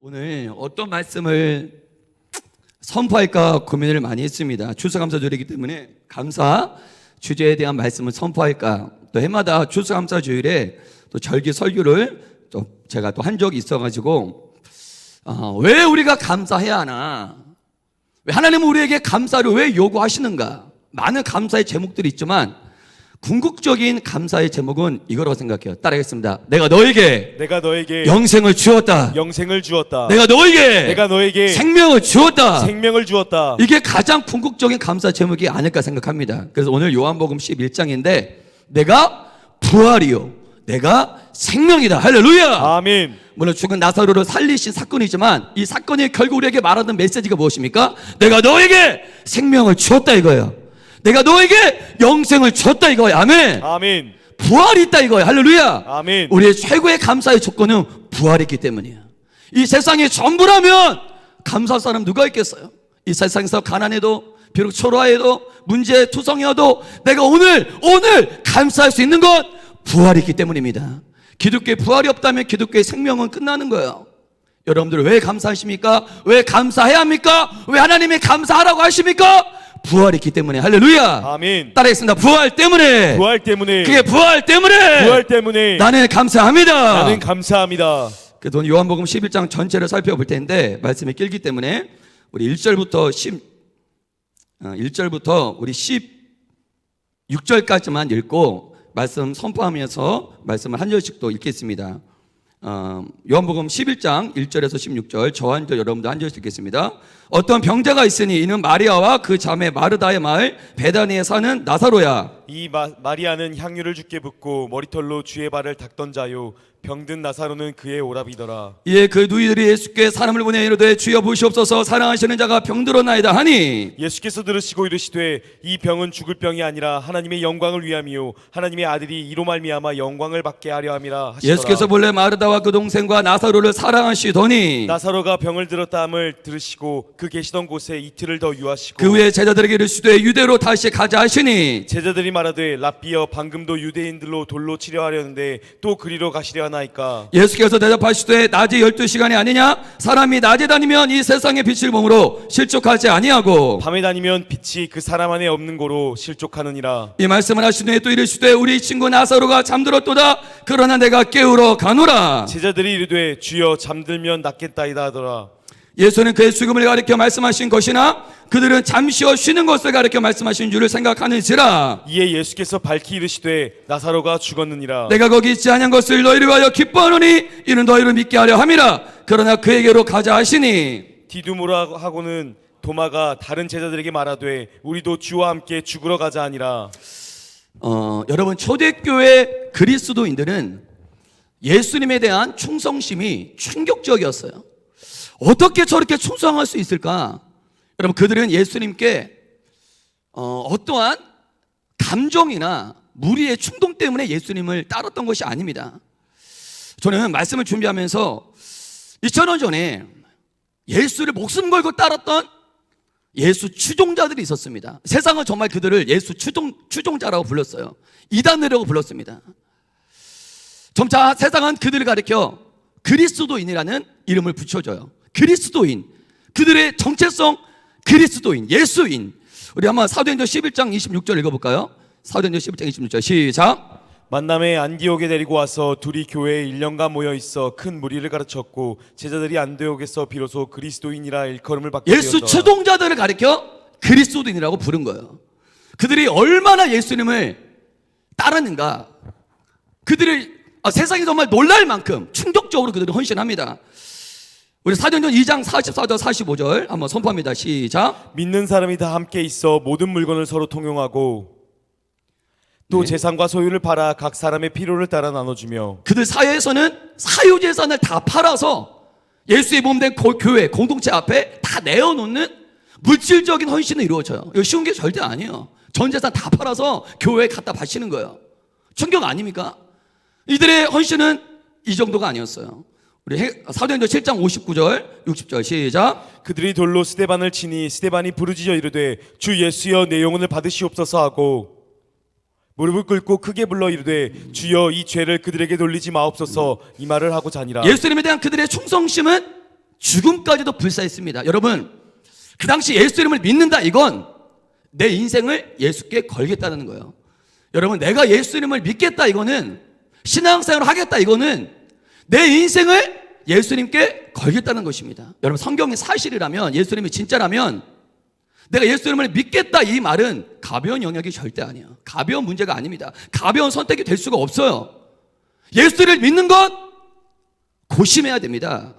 오늘 어떤 말씀을 선포할까 고민을 많이 했습니다. 추수감사주일이기 때문에 감사 주제에 대한 말씀을 선포할까, 또 해마다 추수감사주일에 또 절기 설교를 또 제가 또 한 적이 있어가지고 왜 우리가 감사해야 하나, 왜 하나님은 우리에게 감사를 왜 요구하시는가, 많은 감사의 제목들이 있지만 궁극적인 감사의 제목은 이거라고 생각해요. 따라하겠습니다. 내가 너에게 영생을 주었다. 내가 너에게 생명을 주었다. 이게 가장 궁극적인 감사 제목이 아닐까 생각합니다. 그래서 오늘 요한복음 11장인데 내가 부활이요, 내가 생명이다. 할렐루야. 아멘. 물론 죽은 나사로를 살리신 사건이지만 이 사건이 결국 우리에게 말하는 메시지가 무엇입니까? 내가 너에게 생명을 주었다 이거예요. 내가 너에게 영생을 줬다 이거야. 아멘. 아멘. 부활이 있다 이거야. 할렐루야. 아멘. 우리의 최고의 감사의 조건은 부활이 있기 때문이야. 이 세상이 전부라면 감사할 사람 누가 있겠어요? 이 세상에서 가난해도, 비록 초라해도, 문제투성이어도 내가 오늘 감사할 수 있는 건 부활이 있기 때문입니다. 기독교의 부활이 없다면 기독교의 생명은 끝나는 거예요. 여러분들 왜 감사하십니까? 왜 감사해야 합니까? 왜 하나님이 감사하라고 하십니까? 부활이 있기 때문에. 할렐루야. 아멘. 따라했습니다. 부활 때문에. 그게 부활 때문에. 나는 감사합니다. 그래서 오늘 요한복음 11장 전체를 살펴볼 텐데 말씀이 길기 때문에 우리 1절부터 우리 16절까지만 읽고 말씀 선포하면서 말씀을 한 절씩 또 읽겠습니다. 요한복음 11장 1절에서 16절, 저 한 절, 여러분도 한 절씩 읽겠습니다. 어떤 병자가 있으니 이는 마리아와 그 자매 마르다의 마을 베다니에 사는 나사로야. 이 마리아는 향유를 주께 붓고 머리털로 주의 발을 닦던 자요, 병든 나사로는 그의 오라비더라. 이에 그 누이들이 예수께 사람을 보내 이르되 주여 보시옵소서, 사랑하시는 자가 병들었나이다 하니 예수께서 들으시고 이르시되 이 병은 죽을 병이 아니라 하나님의 영광을 위함이요 하나님의 아들이 이로 말미암아 영광을 받게 하려 함이라 하시더라. 예수께서 본래 마르다와 그 동생과 나사로를 사랑하시더니 나사로가 병을 들었다 함을 들으시고 그 계시던 곳에 이틀을 더 유하시고 그 후에 제자들에게 이르시되 유대로 다시 가자 하시니 제자들이 말하되 랍비여 방금도 유대인들로 돌로 치려 하려는데 또 그리로 가시려 하나이까. 예수께서 대답하시되 낮이 12시간이 아니냐? 사람이 낮에 다니면 이 세상의 빛을 몸으로 실족하지 아니하고 밤에 다니면 빛이 그 사람 안에 없는 고로 실족하느니라. 이 말씀을 하신 후에 또 이르시되 우리 친구 나사로가 잠들었도다. 그러나 내가 깨우러 가노라. 제자들이 이르되 주여 잠들면 낫겠다이다 하더라. 예수는 그의 죽음을 가리켜 말씀하신 것이나 그들은 잠시어 쉬는 것을 가리켜 말씀하신 줄을 생각하는지라. 이에 예수께서 밝히 이르시되 나사로가 죽었느니라. 내가 거기 있지 아니한 것을 너희를 위하여 기뻐하노니 이는 너희를 믿게 하려 함이라. 그러나 그에게로 가자 하시니 디두모라 하고는 도마가 다른 제자들에게 말하되 우리도 주와 함께 죽으러 가자 하니라. 여러분, 초대교회 그리스도인들은 예수님에 대한 충성심이 충격적이었어요. 어떻게 저렇게 충성할 수 있을까? 여러분, 그들은 예수님께 어떠한 감정이나 무리의 충동 때문에 예수님을 따랐던 것이 아닙니다. 저는 말씀을 준비하면서 2000년 전에 예수를 목숨 걸고 따랐던 예수 추종자들이 있었습니다. 세상은 정말 그들을 예수 추종자라고 불렀어요. 이단이라고 불렀습니다. 점차 세상은 그들을 가리켜 그리스도인이라는 이름을 붙여줘요. 그리스도인, 그들의 정체성 그리스도인, 예수인. 우리 한번 사도행전 11장 26절 읽어볼까요? 사도행전 11장 26절 시작. 만남에 안디옥에 데리고 와서 둘이 교회에 1년간 모여 있어 큰 무리를 가르쳤고 제자들이 안디옥에서 비로소 그리스도인이라 일컬음을 받게 되었더라. 예수 추종자들을 가리켜 그리스도인이라고 부른 거예요. 그들이 얼마나 예수님을 따르는가, 그들을 세상이 정말 놀랄 만큼 충격적으로 그들은 헌신합니다. 우리 사도행전 2장 44절 45절 한번 선포합니다. 시작. 믿는 사람이 다 함께 있어 모든 물건을 서로 통용하고 또 재산과 소유를 팔아 각 사람의 필요를 따라 나눠주며. 그들 사회에서는 사유재산을 다 팔아서 예수의 몸된 교회 공동체 앞에 다 내어놓는 물질적인 헌신이 이루어져요. 이거 쉬운 게 절대 아니에요. 전 재산 다 팔아서 교회에 갖다 바치는 거예요. 충격 아닙니까? 이들의 헌신은 이 정도가 아니었어요. 우리 사도행전 7장 59절 60절 시작. 그들이 돌로 스데반을 치니 스데반이 부르짖어 이르되 주 예수여 내 영혼을 받으시옵소서 하고 무릎을 꿇고 크게 불러 이르되 주여 이 죄를 그들에게 돌리지 마옵소서 이 말을 하고 자니라. 예수님에 대한 그들의 충성심은 죽음까지도 불사했습니다. 여러분, 그 당시 예수 이름을 믿는다, 이건 내 인생을 예수께 걸겠다는 거예요. 여러분, 내가 예수 이름을 믿겠다, 이거는 신앙생활을 하겠다, 이거는 내 인생을 예수님께 걸겠다는 것입니다. 여러분, 성경이 사실이라면, 예수님이 진짜라면 내가 예수 이름을 믿겠다, 이 말은 가벼운 영역이 절대 아니에요. 가벼운 문제가 아닙니다. 가벼운 선택이 될 수가 없어요. 예수를 믿는 것 고심해야 됩니다.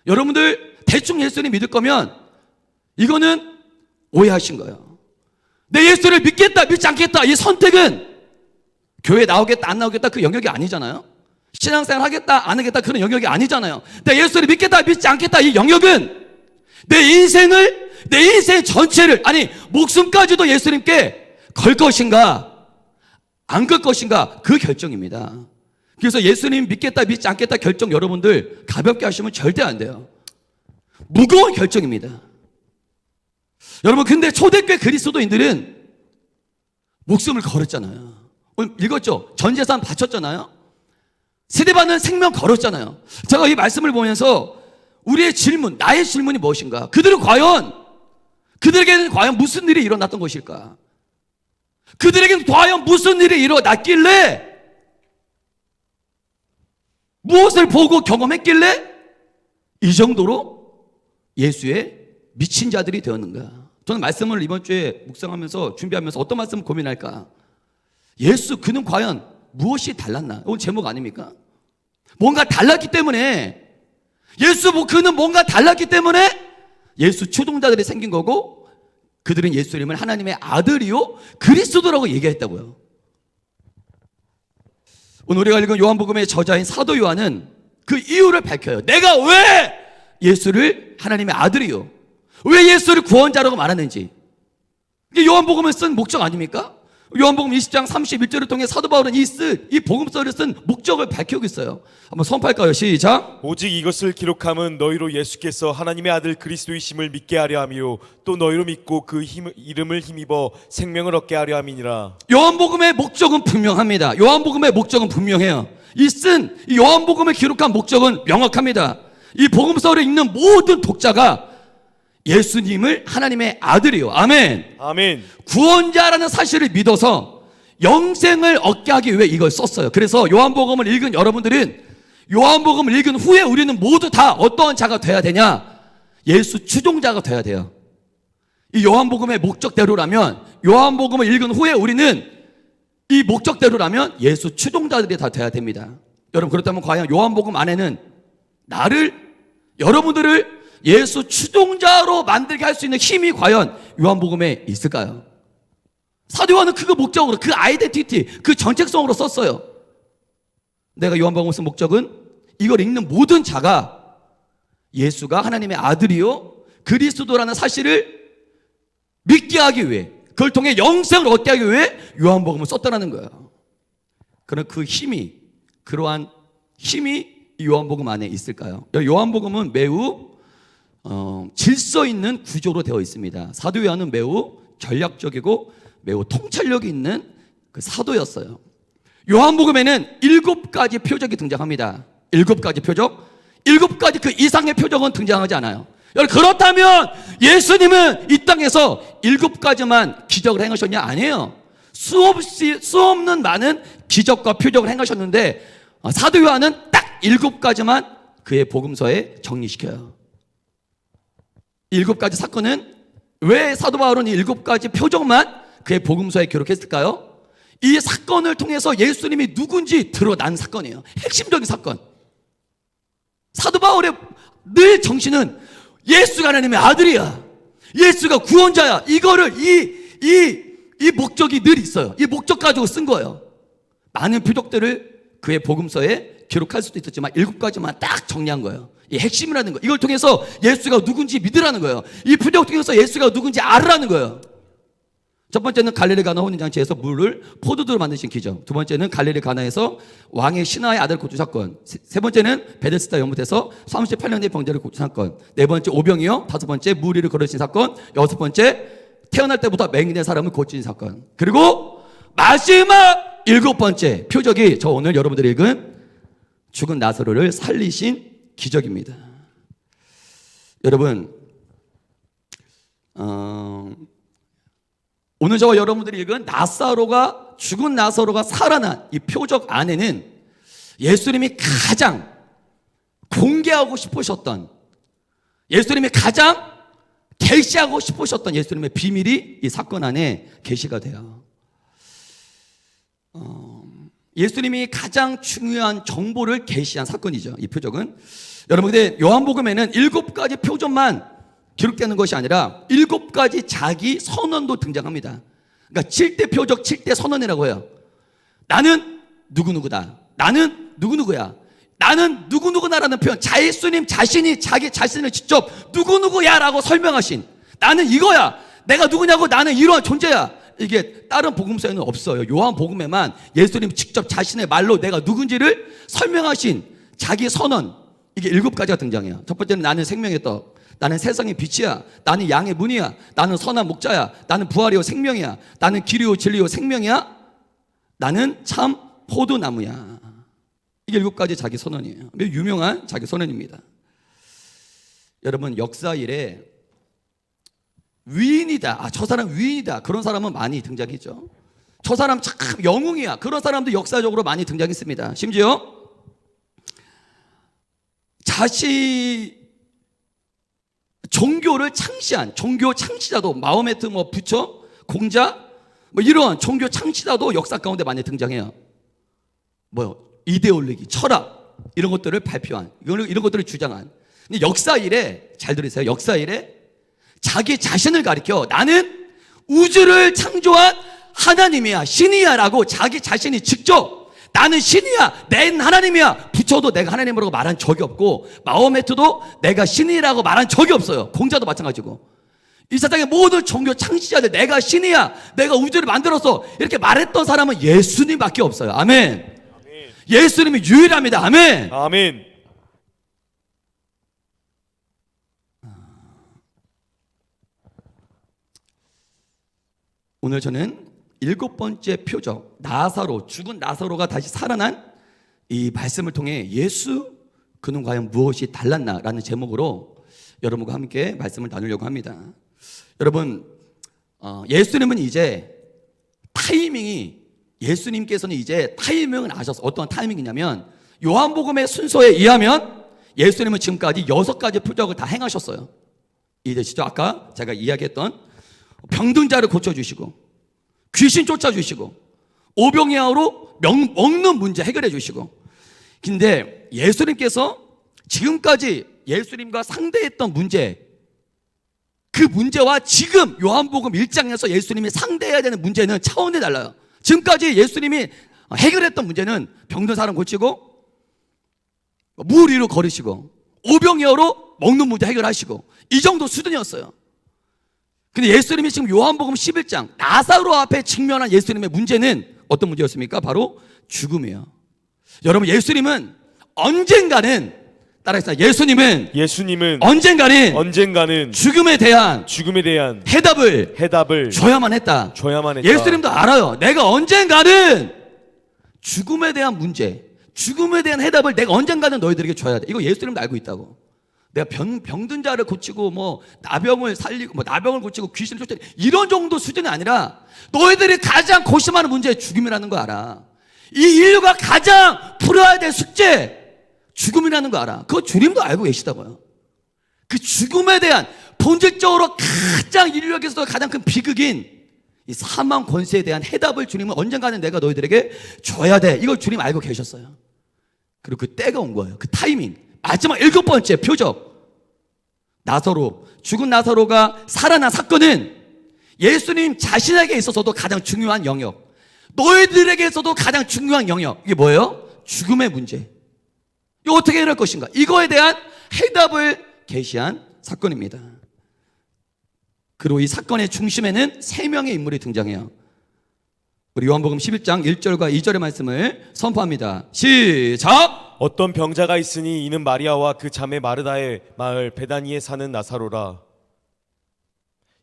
여러분들 대충 예수님 믿을 거면 이거는 오해하신 거예요. 내 예수를 믿겠다, 믿지 않겠다, 이 선택은 교회 나오겠다, 안 나오겠다, 그 영역이 아니잖아요. 신앙생활 하겠다, 안 하겠다, 그런 영역이 아니잖아요. 내 예수를 믿겠다, 믿지 않겠다, 이 영역은 내 인생 전체를, 아니 목숨까지도 예수님께 걸 것인가 안 걸 것인가, 그 결정입니다. 그래서 예수님 믿겠다, 믿지 않겠다 결정 여러분들 가볍게 하시면 절대 안 돼요. 무거운 결정입니다. 여러분, 근데 초대교회 그리스도인들은 목숨을 걸었잖아요. 오늘 읽었죠? 전 재산 바쳤잖아요. 세대받는 생명 걸었잖아요. 제가 이 말씀을 보면서 우리의 질문, 나의 질문이 무엇인가? 그들에게는 과연 무슨 일이 일어났던 것일까? 그들에게는 과연 무슨 일이 일어났길래, 무엇을 보고 경험했길래 이 정도로 예수의 미친 자들이 되었는가? 저는 말씀을 이번 주에 묵상하면서 준비하면서 어떤 말씀을 고민할까? 예수, 그는 과연 무엇이 달랐나? 이건 제목 아닙니까? 뭔가 달랐기 때문에, 그는 뭔가 달랐기 때문에 예수 추종자들이 생긴 거고, 그들은 예수님을 하나님의 아들이요 그리스도라고 얘기했다고요. 오늘 우리가 읽은 요한복음의 저자인 사도 요한은 그 이유를 밝혀요. 내가 왜 예수를 하나님의 아들이요, 왜 예수를 구원자라고 말하는지. 이게 요한복음을 쓴 목적 아닙니까? 요한복음 20장 31절을 통해 사도 바울은 이 복음서를 쓴 목적을 밝히고 있어요. 한번 선포할까요? 시작. 오직 이것을 기록함은 너희로 예수께서 하나님의 아들 그리스도이심을 믿게 하려 함이요 또 너희로 믿고 그 이름을 힘입어 생명을 얻게 하려 함이니라. 요한복음의 목적은 분명합니다. 요한복음의 목적은 분명해요. 이 요한복음을 기록한 목적은 명확합니다. 이 복음서를 읽는 모든 독자가 예수님을 하나님의 아들이요, 아멘, 아멘. 구원자라는 사실을 믿어서 영생을 얻게 하기 위해 이걸 썼어요. 그래서 요한복음을 읽은 여러분들은, 요한복음을 읽은 후에 우리는 모두 다 어떠한 자가 돼야 되냐? 예수 추종자가 돼야 돼요. 이 요한복음의 목적대로라면, 요한복음을 읽은 후에 우리는 이 목적대로라면 예수 추종자들이 다 돼야 됩니다. 여러분, 그렇다면 과연 요한복음 안에는 여러분들을 예수 추종자로 만들게 할 수 있는 힘이 과연 요한복음에 있을까요? 사도 요한은 그 목적으로, 그 아이덴티티, 그 정체성으로 썼어요. 내가 요한복음을 쓴 목적은 이걸 읽는 모든 자가 예수가 하나님의 아들이요 그리스도라는 사실을 믿게 하기 위해, 그걸 통해 영생을 얻게 하기 위해 요한복음을 썼다는 거예요. 그럼 그러한 힘이 이 요한복음 안에 있을까요? 요한복음은 매우 질서 있는 구조로 되어 있습니다. 사도 요한은 매우 전략적이고 매우 통찰력이 있는 그 사도였어요. 요한복음에는 7가지 표적이 등장합니다. 7가지 표적, 7가지 그 이상의 표적은 등장하지 않아요. 그렇다면 예수님은 이 땅에서 7가지만 기적을 행하셨냐? 아니에요. 수 없는 많은 기적과 표적을 행하셨는데, 사도 요한은 딱 7가지만 그의 복음서에 정리시켜요. 7가지 사건은 왜 사도 바울은 이 7가지 표적만 그의 복음서에 기록했을까요? 이 사건을 통해서 예수님이 누군지 드러난 사건이에요. 핵심적인 사건. 사도 바울의 늘 정신은 예수가 하나님의 아들이야, 예수가 구원자야, 이거를 이 목적이 늘 있어요. 이 목적 가지고 쓴 거예요. 많은 표적들을 그의 복음서에 기록할 수도 있었지만 7가지만 딱 정리한 거예요. 이 핵심이라는 거, 이걸 통해서 예수가 누군지 믿으라는 거예요. 이 표적 통해서 예수가 누군지 알으라는 거예요. 첫 번째는 갈릴리 가나 혼인잔치에서 물을 포도주로 만드신 기적. 두 번째는 갈릴리 가나에서 왕의 신하의 아들 고주 사건. 세 번째는 베데스다 연못에서 38년 된 병자를 고친 사건. 네 번째 오병이어. 다섯 번째 물 위를 걸으신 사건. 여섯 번째 태어날 때부터 맹인의 사람을 고친 사건. 그리고 마지막 7번째 표적이 저 오늘 여러분들이 읽은 죽은 나사로를 살리신 기적입니다. 여러분, 오늘 저와 여러분들이 읽은 죽은 나사로가 살아난 이 표적 안에는 예수님이 가장 공개하고 싶으셨던, 예수님이 가장 계시하고 싶으셨던 예수님의 비밀이 이 사건 안에 계시가 돼요. 예수님이 가장 중요한 정보를 계시한 사건이죠. 이 표적은. 여러분, 근데 요한복음에는 7가지 표적만 기록되는 것이 아니라 7가지 자기 선언도 등장합니다. 그러니까 7대 표적, 7대 선언이라고 해요. 나는 누구누구다. 나는 누구누구야. 나는 누구누구나라는 표현. 예수님 자신이 자기 자신을 직접 누구누구야 라고 설명하신, 나는 이거야. 내가 누구냐고, 나는 이러한 존재야. 이게 다른 복음서에는 없어요. 요한복음에만 예수님 직접 자신의 말로 내가 누군지를 설명하신 자기 선언, 이게 7가지가 등장해요. 첫 번째는 나는 생명의 떡, 나는 세상의 빛이야, 나는 양의 문이야, 나는 선한 목자야, 나는 부활이요 생명이야, 나는 길이요 진리요 생명이야, 나는 참 포도나무야. 이게 7가지 자기 선언이에요. 매우 유명한 자기 선언입니다. 여러분, 역사 일에 위인이다, 저 사람 위인이다, 그런 사람은 많이 등장했죠. 저 사람 참 영웅이야, 그런 사람도 역사적으로 많이 등장했습니다. 심지어 종교를 창시한 종교 창시자도, 마호메트 부처, 공자, 이런 종교 창시자도 역사 가운데 많이 등장해요. 이데올로기, 철학, 이런 것들을 발표한, 이런 것들을 주장한. 근데 역사 일에, 잘 들으세요, 역사 일에 자기 자신을 가리켜 나는 우주를 창조한 하나님이야, 신이야 라고 자기 자신이 직접 나는 신이야, 낸 하나님이야, 부처도 내가 하나님이라고 말한 적이 없고, 마호메트도 내가 신이라고 말한 적이 없어요. 공자도 마찬가지고. 이 세상의 모든 종교 창시자들 내가 신이야, 내가 우주를 만들었어, 이렇게 말했던 사람은 예수님밖에 없어요. 아멘. 예수님이 유일합니다. 아멘. 아멘. 오늘 저는 7번째 표적, 죽은 나사로가 다시 살아난 이 말씀을 통해 예수, 그는 과연 무엇이 달랐나라는 제목으로 여러분과 함께 말씀을 나누려고 합니다. 여러분, 예수님은 이제 예수님께서는 이제 타이밍을 아셨어요. 어떤 타이밍이냐면, 요한복음의 순서에 의하면 예수님은 지금까지 6가지 표적을 다 행하셨어요. 이해되시죠? 아까 제가 이야기했던 병든 자를 고쳐주시고, 귀신 쫓아주시고, 오병이어로 먹는 문제 해결해 주시고. 근데 예수님께서 지금까지 예수님과 상대했던 문제, 그 문제와 지금 요한복음 1장에서 예수님이 상대해야 되는 문제는 차원이 달라요. 지금까지 예수님이 해결했던 문제는 병든 사람 고치고, 물 위로 걸으시고, 오병이어로 먹는 문제 해결하시고, 이 정도 수준이었어요. 근데 예수님이 지금 요한복음 11장 나사로 앞에 직면한 예수님의 문제는 어떤 문제였습니까? 바로 죽음이에요. 여러분, 예수님은 언젠가는, 따라해서 예수님은 언젠가는 죽음에 대한 해답을 줘야만 했다. 예수님도 알아요. 내가 언젠가는 죽음에 대한 문제, 죽음에 대한 해답을 내가 언젠가는 너희들에게 줘야 돼. 이거 예수님도 알고 있다고. 내가 병든 자를 고치고 나병을 살리고 나병을 고치고 귀신을 쫓아, 이런 정도 수준이 아니라 너희들이 가장 고심하는 문제, 죽음이라는 거 알아. 이 인류가 가장 풀어야 될 숙제, 죽음이라는 거 알아. 그거 주님도 알고 계시다고요. 그 죽음에 대한 본질적으로 가장 인류에게서도 가장 큰 비극인 이 사망 권세에 대한 해답을 주님은 언젠가는 내가 너희들에게 줘야 돼. 이걸 주님 알고 계셨어요. 그리고 그 때가 온 거예요. 그 타이밍. 마지막 7번째 표적, 죽은 나사로가 살아난 사건은 예수님 자신에게 있어서도 가장 중요한 영역, 너희들에게서도 가장 중요한 영역, 이게 뭐예요? 죽음의 문제. 이거 어떻게 해결할 것인가? 이거에 대한 해답을 계시한 사건입니다. 그리고 이 사건의 중심에는 3명의 인물이 등장해요. 우리 요한복음 11장 1절과 2절의 말씀을 선포합니다. 시작! 어떤 병자가 있으니 이는 마리아와 그 자매 마르다의 마을 베다니에 사는 나사로라.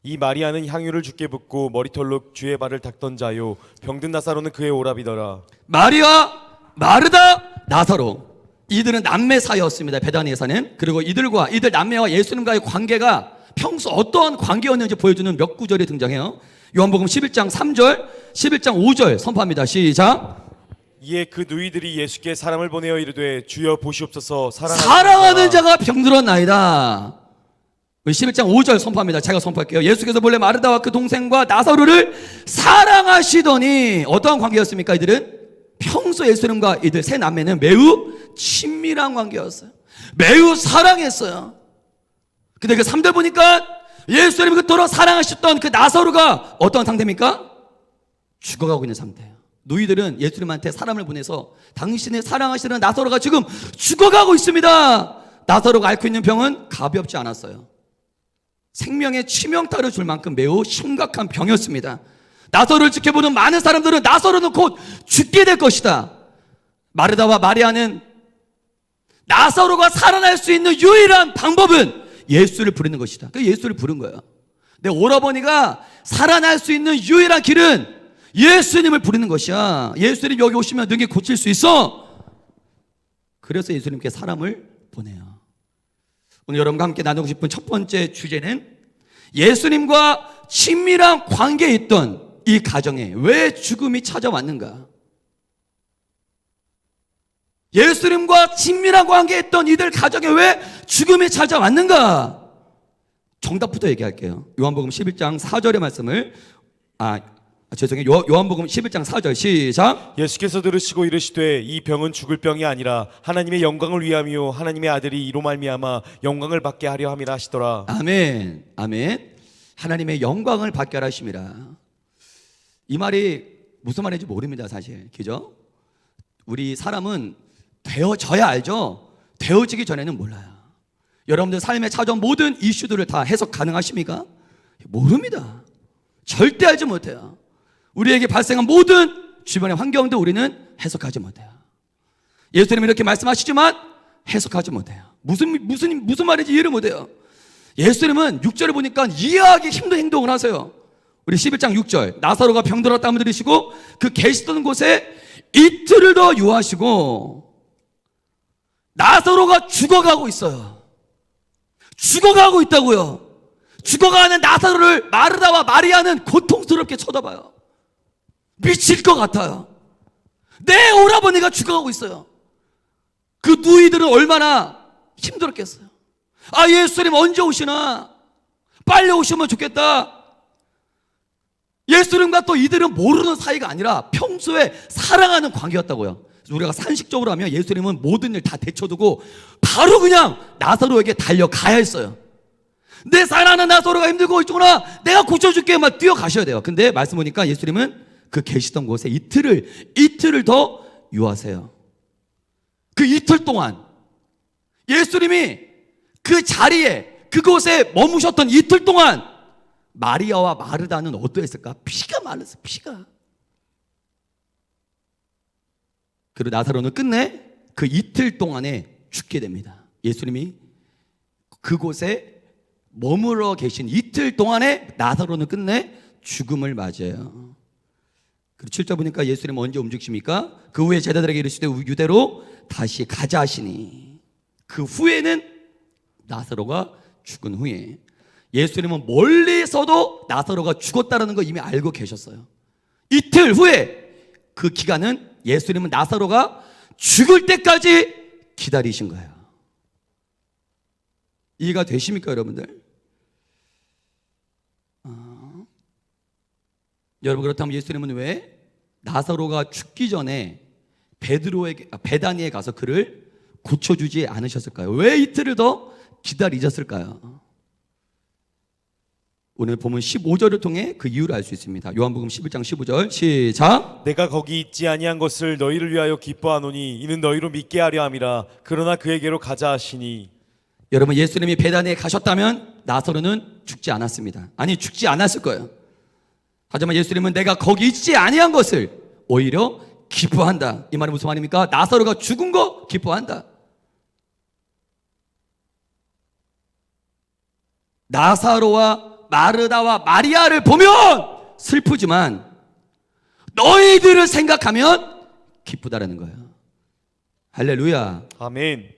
이 마리아는 향유를 주께 붓고 머리털로 주의 발을 닦던 자요, 병든 나사로는 그의 오라비더라. 마리아, 마르다, 나사로. 이들은 남매 사이였습니다. 베다니에 사는. 그리고 이들 남매와 예수님과의 관계가 평소 어떠한 관계였는지 보여주는 몇 구절이 등장해요. 요한복음 11장 3절, 11장 5절 선포합니다. 시작. 이에 그 누이들이 예수께 사람을 보내어 이르되 주여 보시옵소서 사랑하는 자가 병들었나이다. 11장 5절 선포합니다. 제가 선포할게요. 예수께서 본래 마르다와 그 동생과 나사로를 사랑하시더니 어떠한 관계였습니까? 이들은 평소 예수님과 이들 세 남매는 매우 친밀한 관계였어요. 매우 사랑했어요. 근데 그 3절 보니까 예수님이 그토록 사랑하셨던 그 나사로가 어떤 상태입니까? 죽어가고 있는 상태예요. 누이들은 예수님한테 사람을 보내서 당신의 사랑하시는 나사로가 지금 죽어가고 있습니다. 나사로가 앓고 있는 병은 가볍지 않았어요. 생명의 치명타를 줄 만큼 매우 심각한 병이었습니다. 나사로를 지켜보는 많은 사람들은 나사로는 곧 죽게 될 것이다. 마르다와 마리아는 나사로가 살아날 수 있는 유일한 방법은 예수를 부르는 것이다. 그 예수를 부른 거예요. 내 오라버니가 살아날 수 있는 유일한 길은 예수님을 부르는 것이야. 예수님 여기 오시면 능히 고칠 수 있어. 그래서 예수님께 사람을 보내요. 오늘 여러분과 함께 나누고 싶은 첫 번째 주제는 예수님과 친밀한 관계에 있던 이 가정에 왜 죽음이 찾아왔는가? 예수님과 친밀한 관계에 있던 이들 가정에 왜 죽음이 찾아왔는가? 정답부터 얘기할게요. 요한복음 11장 4절의 말씀을 요한복음 11장 4절 시작. 예수께서 들으시고 이르시되 이 병은 죽을 병이 아니라 하나님의 영광을 위함이요 하나님의 아들이 이로 말미암아 영광을 받게 하려 함이라 하시더라. 아멘. 아멘. 하나님의 영광을 받게 하라 하심이라. 이 말이 무슨 말인지 모릅니다, 사실. 그죠? 우리 사람은 되어져야 알죠. 되어지기 전에는 몰라요. 여러분들 삶에 찾아온 모든 이슈들을 다 해석 가능하십니까? 모릅니다. 절대 알지 못해요. 우리에게 발생한 모든 주변의 환경도 우리는 해석하지 못해요. 예수님이 이렇게 말씀하시지만 해석하지 못해요. 무슨 말인지 이해를 못해요. 예수님은 6절을 보니까 이해하기 힘든 행동을 하세요. 우리 11장 6절 나사로가 병들었다면 들으시고 그 계시던 곳에 이틀을 더 유하시고 나사로가 죽어가고 있어요. 죽어가고 있다고요. 죽어가는 나사로를 마르다와 마리아는 고통스럽게 쳐다봐요. 미칠 것 같아요. 내 오라버니가 죽어가고 있어요. 그 누이들은 얼마나 힘들었겠어요. 예수님 언제 오시나? 빨리 오시면 좋겠다. 예수님과 또 이들은 모르는 사이가 아니라 평소에 사랑하는 관계였다고요. 우리가 상식적으로 하면 예수님은 모든 일 다 데쳐두고 바로 그냥 나사로에게 달려가야 했어요. 내 사랑하는 나사로가 힘들고 있구나, 내가 고쳐줄게, 막 뛰어가셔야 돼요. 근데 말씀 보니까 예수님은 그 계시던 곳에 이틀을 더 유하세요. 그 이틀 동안 예수님이 그 자리에 그곳에 머무셨던 이틀 동안 마리아와 마르다는 어떠했을까? 피가 말랐어요. 피가. 그리고 나사로는 끝내 그 이틀 동안에 죽게 됩니다. 예수님이 그곳에 머물러 계신 이틀 동안에 나사로는 끝내 죽음을 맞아요. 그리고 7절 보니까 예수님은 언제 움직이십니까? 그 후에 제자들에게 이르시되 유대로 다시 가자 하시니, 그 후에는 나사로가 죽은 후에 예수님은 멀리서도 나사로가 죽었다는 거 이미 알고 계셨어요. 이틀 후에 그 기간은 예수님은 나사로가 죽을 때까지 기다리신 거예요. 이해가 되십니까, 여러분들? 여러분, 그렇다면 예수님은 왜 나사로가 죽기 전에 베다니에 가서 그를 고쳐주지 않으셨을까요? 왜 이틀을 더 기다리셨을까요? 오늘 보면 15절을 통해 그 이유를 알 수 있습니다. 요한복음 11장 15절 시작. 내가 거기 있지 아니한 것을 너희를 위하여 기뻐하노니 이는 너희로 믿게 하려 함이라. 그러나 그에게로 가자 하시니. 여러분, 예수님이 베다니에 가셨다면 나사로는 죽지 않았습니다. 아니, 죽지 않았을 거예요. 하지만 예수님은 내가 거기 있지 아니한 것을 오히려 기뻐한다. 이 말이 무슨 말입니까? 나사로가 죽은 거 기뻐한다. 나사로와 마르다와 마리아를 보면 슬프지만 너희들을 생각하면 기쁘다라는 거예요. 할렐루야. 아멘.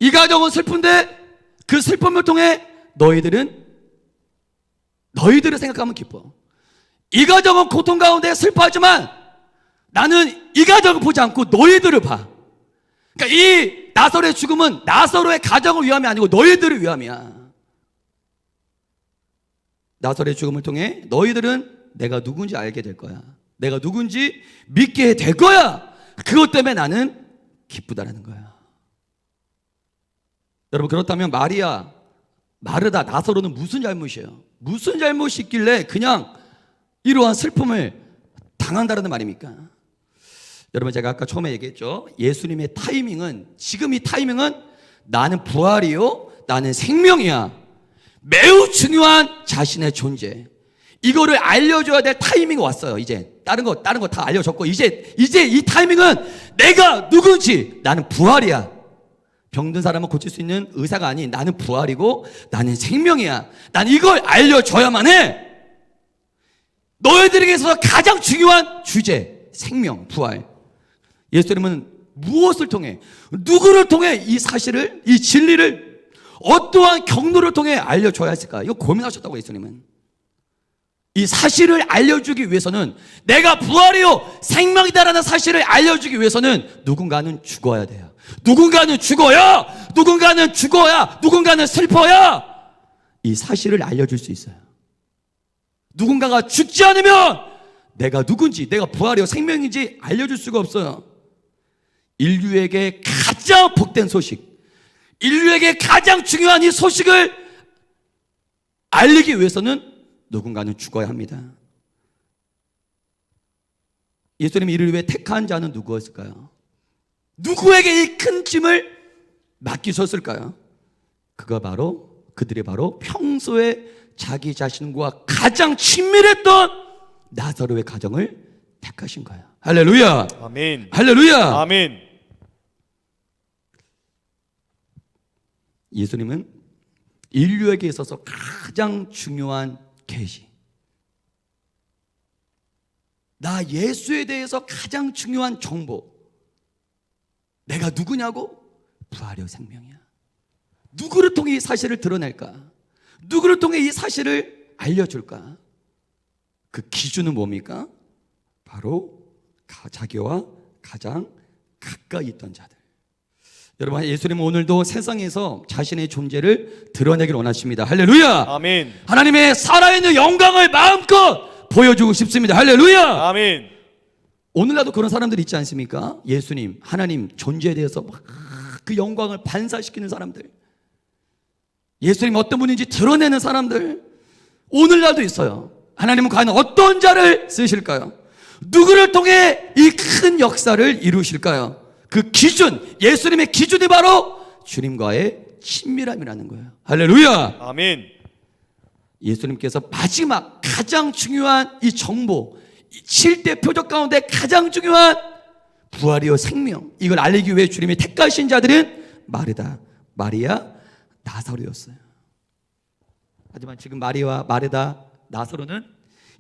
이 가정은 슬픈데 그 슬픔을 통해 너희들을 생각하면 기뻐. 이 가정은 고통 가운데 슬퍼하지만 나는 이 가정을 보지 않고 너희들을 봐. 그러니까 이 나사로의 죽음은 나사로의 가정을 위함이 아니고 너희들을 위함이야. 나사로의 죽음을 통해 너희들은 내가 누군지 알게 될 거야. 내가 누군지 믿게 될 거야. 그것 때문에 나는 기쁘다라는 거야. 여러분, 그렇다면 마리아, 마르다, 나사로는 무슨 잘못이에요? 무슨 잘못이 있길래 그냥 이러한 슬픔을 당한다는 말입니까? 여러분, 제가 아까 처음에 얘기했죠. 예수님의 타이밍은, 지금 이 타이밍은 나는 부활이요, 나는 생명이야. 매우 중요한 자신의 존재. 이거를 알려줘야 될 타이밍이 왔어요. 이제 다른 거 다 알려줬고, 이제 이 타이밍은 내가 누군지, 나는 부활이야. 병든 사람을 고칠 수 있는 의사가 아닌 나는 부활이고 나는 생명이야. 난 이걸 알려줘야만 해. 너희들에게 있어서 가장 중요한 주제, 생명, 부활. 예수님은 무엇을 통해, 누구를 통해 이 사실을, 이 진리를 어떠한 경로를 통해 알려줘야 했을까? 이거 고민하셨다고. 예수님은 이 사실을 알려주기 위해서는, 내가 부활이요 생명이다라는 사실을 알려주기 위해서는 누군가는 죽어야 돼요. 누군가는 죽어야, 누군가는 죽어야, 누군가는 슬퍼야 이 사실을 알려줄 수 있어요. 누군가가 죽지 않으면 내가 누군지, 내가 부활이요 생명인지 알려줄 수가 없어요. 인류에게 가장 복된 소식, 인류에게 가장 중요한 이 소식을 알리기 위해서는 누군가는 죽어야 합니다. 예수님이 이를 위해 택한 자는 누구였을까요? 누구에게 이 큰 짐을 맡기셨을까요? 그들이 바로 평소에 자기 자신과 가장 친밀했던 나사로의 가정을 택하신 거예요. 할렐루야. 아멘. 할렐루야. 아멘. 예수님은 인류에게 있어서 가장 중요한 계시, 나 예수에 대해서 가장 중요한 정보, 내가 누구냐고? 부활이요 생명이야. 누구를 통해 이 사실을 드러낼까? 누구를 통해 이 사실을 알려줄까? 그 기준은 뭡니까? 바로 자기와 가장 가까이 있던 자들. 여러분, 예수님은 오늘도 세상에서 자신의 존재를 드러내기를 원하십니다. 할렐루야. 아멘. 하나님의 살아있는 영광을 마음껏 보여주고 싶습니다. 할렐루야. 아멘. 오늘날도 그런 사람들 있지 않습니까? 예수님, 하나님 존재에 대해서 막 그 영광을 반사시키는 사람들, 예수님 어떤 분인지 드러내는 사람들, 오늘날도 있어요. 하나님은 과연 어떤 자를 쓰실까요? 누구를 통해 이 큰 역사를 이루실까요? 그 기준, 예수님의 기준이 바로 주님과의 친밀함이라는 거예요. 할렐루야. 아멘. 예수님께서 마지막 가장 중요한 이 정보, 7대 표적 가운데 가장 중요한 부활이요 생명, 이걸 알리기 위해 주님이 택하신 자들은 마르다, 마리아, 나사로였어요. 하지만 지금 마리아와 마르다, 나사로는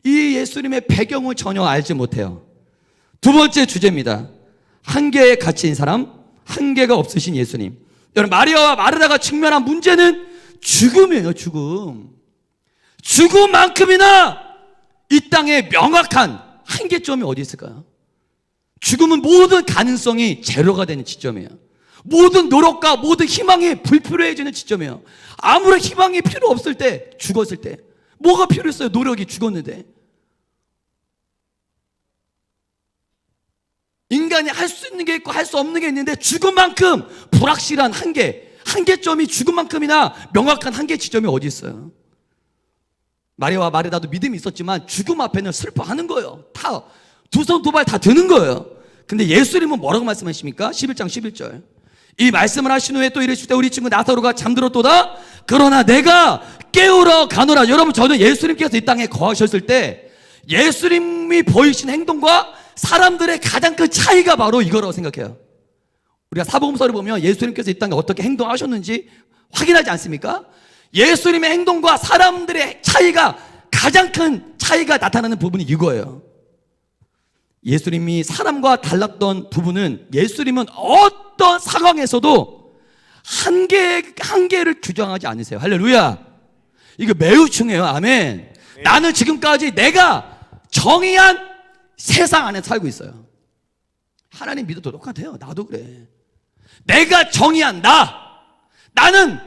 이 예수님의 배경을 전혀 알지 못해요. 두 번째 주제입니다. 한계에 갇힌 사람, 한계가 없으신 예수님. 여러분, 마리아와 마르다가 직면한 문제는 죽음이에요. 죽음만큼이나 이 땅에 명확한 한계점이 어디 있을까요? 죽음은 모든 가능성이 제로가 되는 지점이에요. 모든 노력과 모든 희망이 불필요해지는 지점이에요. 아무런 희망이 필요 없을 때, 죽었을 때 뭐가 필요했어요? 노력이. 죽었는데 인간이 할 수 있는 게 있고 할 수 없는 게 있는데, 죽음만큼 불확실한 한계점이 죽음만큼이나 명확한 한계 지점이 어디 있어요? 마리아와 마르다도 믿음이 있었지만 죽음 앞에는 슬퍼하는 거예요. 다 두 손 두 발 다 드는 거예요. 근데 예수님은 뭐라고 말씀하십니까? 11장 11절. 이 말씀을 하신 후에 또 이르시되 우리 친구 나사로가 잠들었도다. 그러나 내가 깨우러 가노라. 여러분, 저는 예수님께서 이 땅에 거하셨을 때 예수님이 보이신 행동과 사람들의 가장 큰 차이가 바로 이거라고 생각해요. 우리가 사복음서를 보면 예수님께서 이 땅에 어떻게 행동하셨는지 확인하지 않습니까? 예수님의 행동과 사람들의 차이가, 가장 큰 차이가 나타나는 부분이 이거예요. 예수님이 사람과 달랐던 부분은 예수님은 어떤 상황에서도 한계를 규정하지 않으세요. 할렐루야. 이거 매우 중요해요. 아멘. 나는 지금까지 내가 정의한 세상 안에 살고 있어요. 하나님 믿어도 똑같아요. 나도 그래. 내가 정의한 나는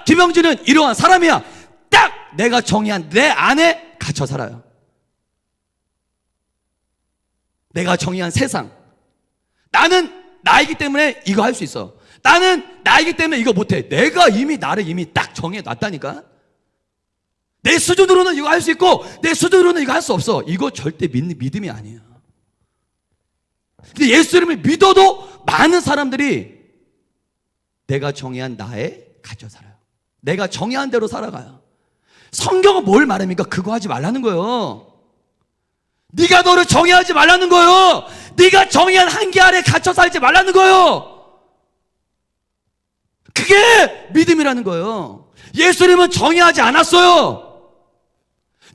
김영진은 이러한 사람이야. 딱 내가 정의한 내 안에 갇혀 살아요. 내가 정의한 세상. 나는 나이기 때문에 이거 할 수 있어. 나는 나이기 때문에 이거 못해. 내가 이미 나를 딱 정해놨다니까. 내 수준으로는 이거 할 수 있고 내 수준으로는 이거 할 수 없어. 이거 절대 믿음이 아니에요. 근데 예수님을 믿어도 많은 사람들이 내가 정의한 나에 갇혀 살아요. 내가 정의한 대로 살아가요. 성경은 뭘 말합니까? 그거 하지 말라는 거예요. 네가 너를 정의하지 말라는 거예요. 네가 정의한 한계 아래 갇혀 살지 말라는 거예요. 그게 믿음이라는 거예요. 예수님은 정의하지 않았어요.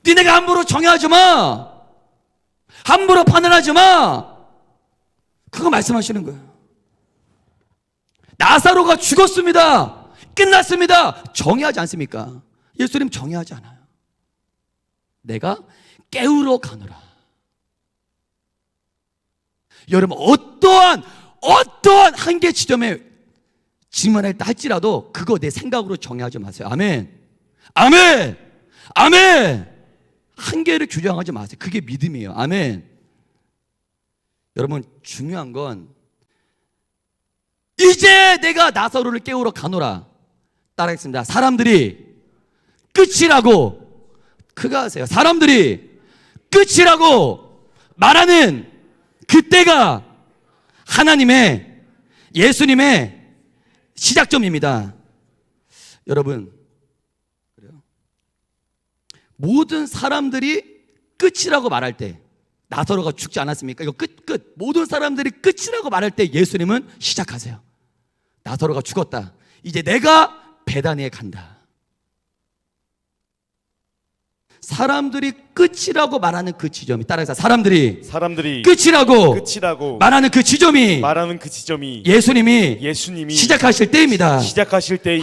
니네가 함부로 정의하지 마. 함부로 판단하지 마. 그거 말씀하시는 거예요. 나사로가 죽었습니다. 끝났습니다. 정의하지 않습니까? 예수님 정의하지 않아요. 내가 깨우러 가노라. 여러분 어떠한 한계 지점에 직면했다 할지라도 그거 내 생각으로 정의하지 마세요. 아멘. 아멘. 아멘. 한계를 규정하지 마세요. 그게 믿음이에요. 아멘. 여러분 중요한 건 이제 내가 나사로를 깨우러 가노라. 따라하겠습니다. 사람들이 끝이라고 그거 하세요. 사람들이 끝이라고 말하는 그때가 하나님의 예수님의 시작점입니다. 여러분 그래요? 모든 사람들이 끝이라고 말할 때 나사로가 죽지 않았습니까? 이거 끝. 모든 사람들이 끝이라고 말할 때 예수님은 시작하세요. 나사로가 죽었다. 이제 내가 베다니에 간다. 사람들이 끝이라고 말하는 그 지점이 따라해서 사람들이 끝이라고 말하는 그 지점이 예수님이 시작하실 때입니다.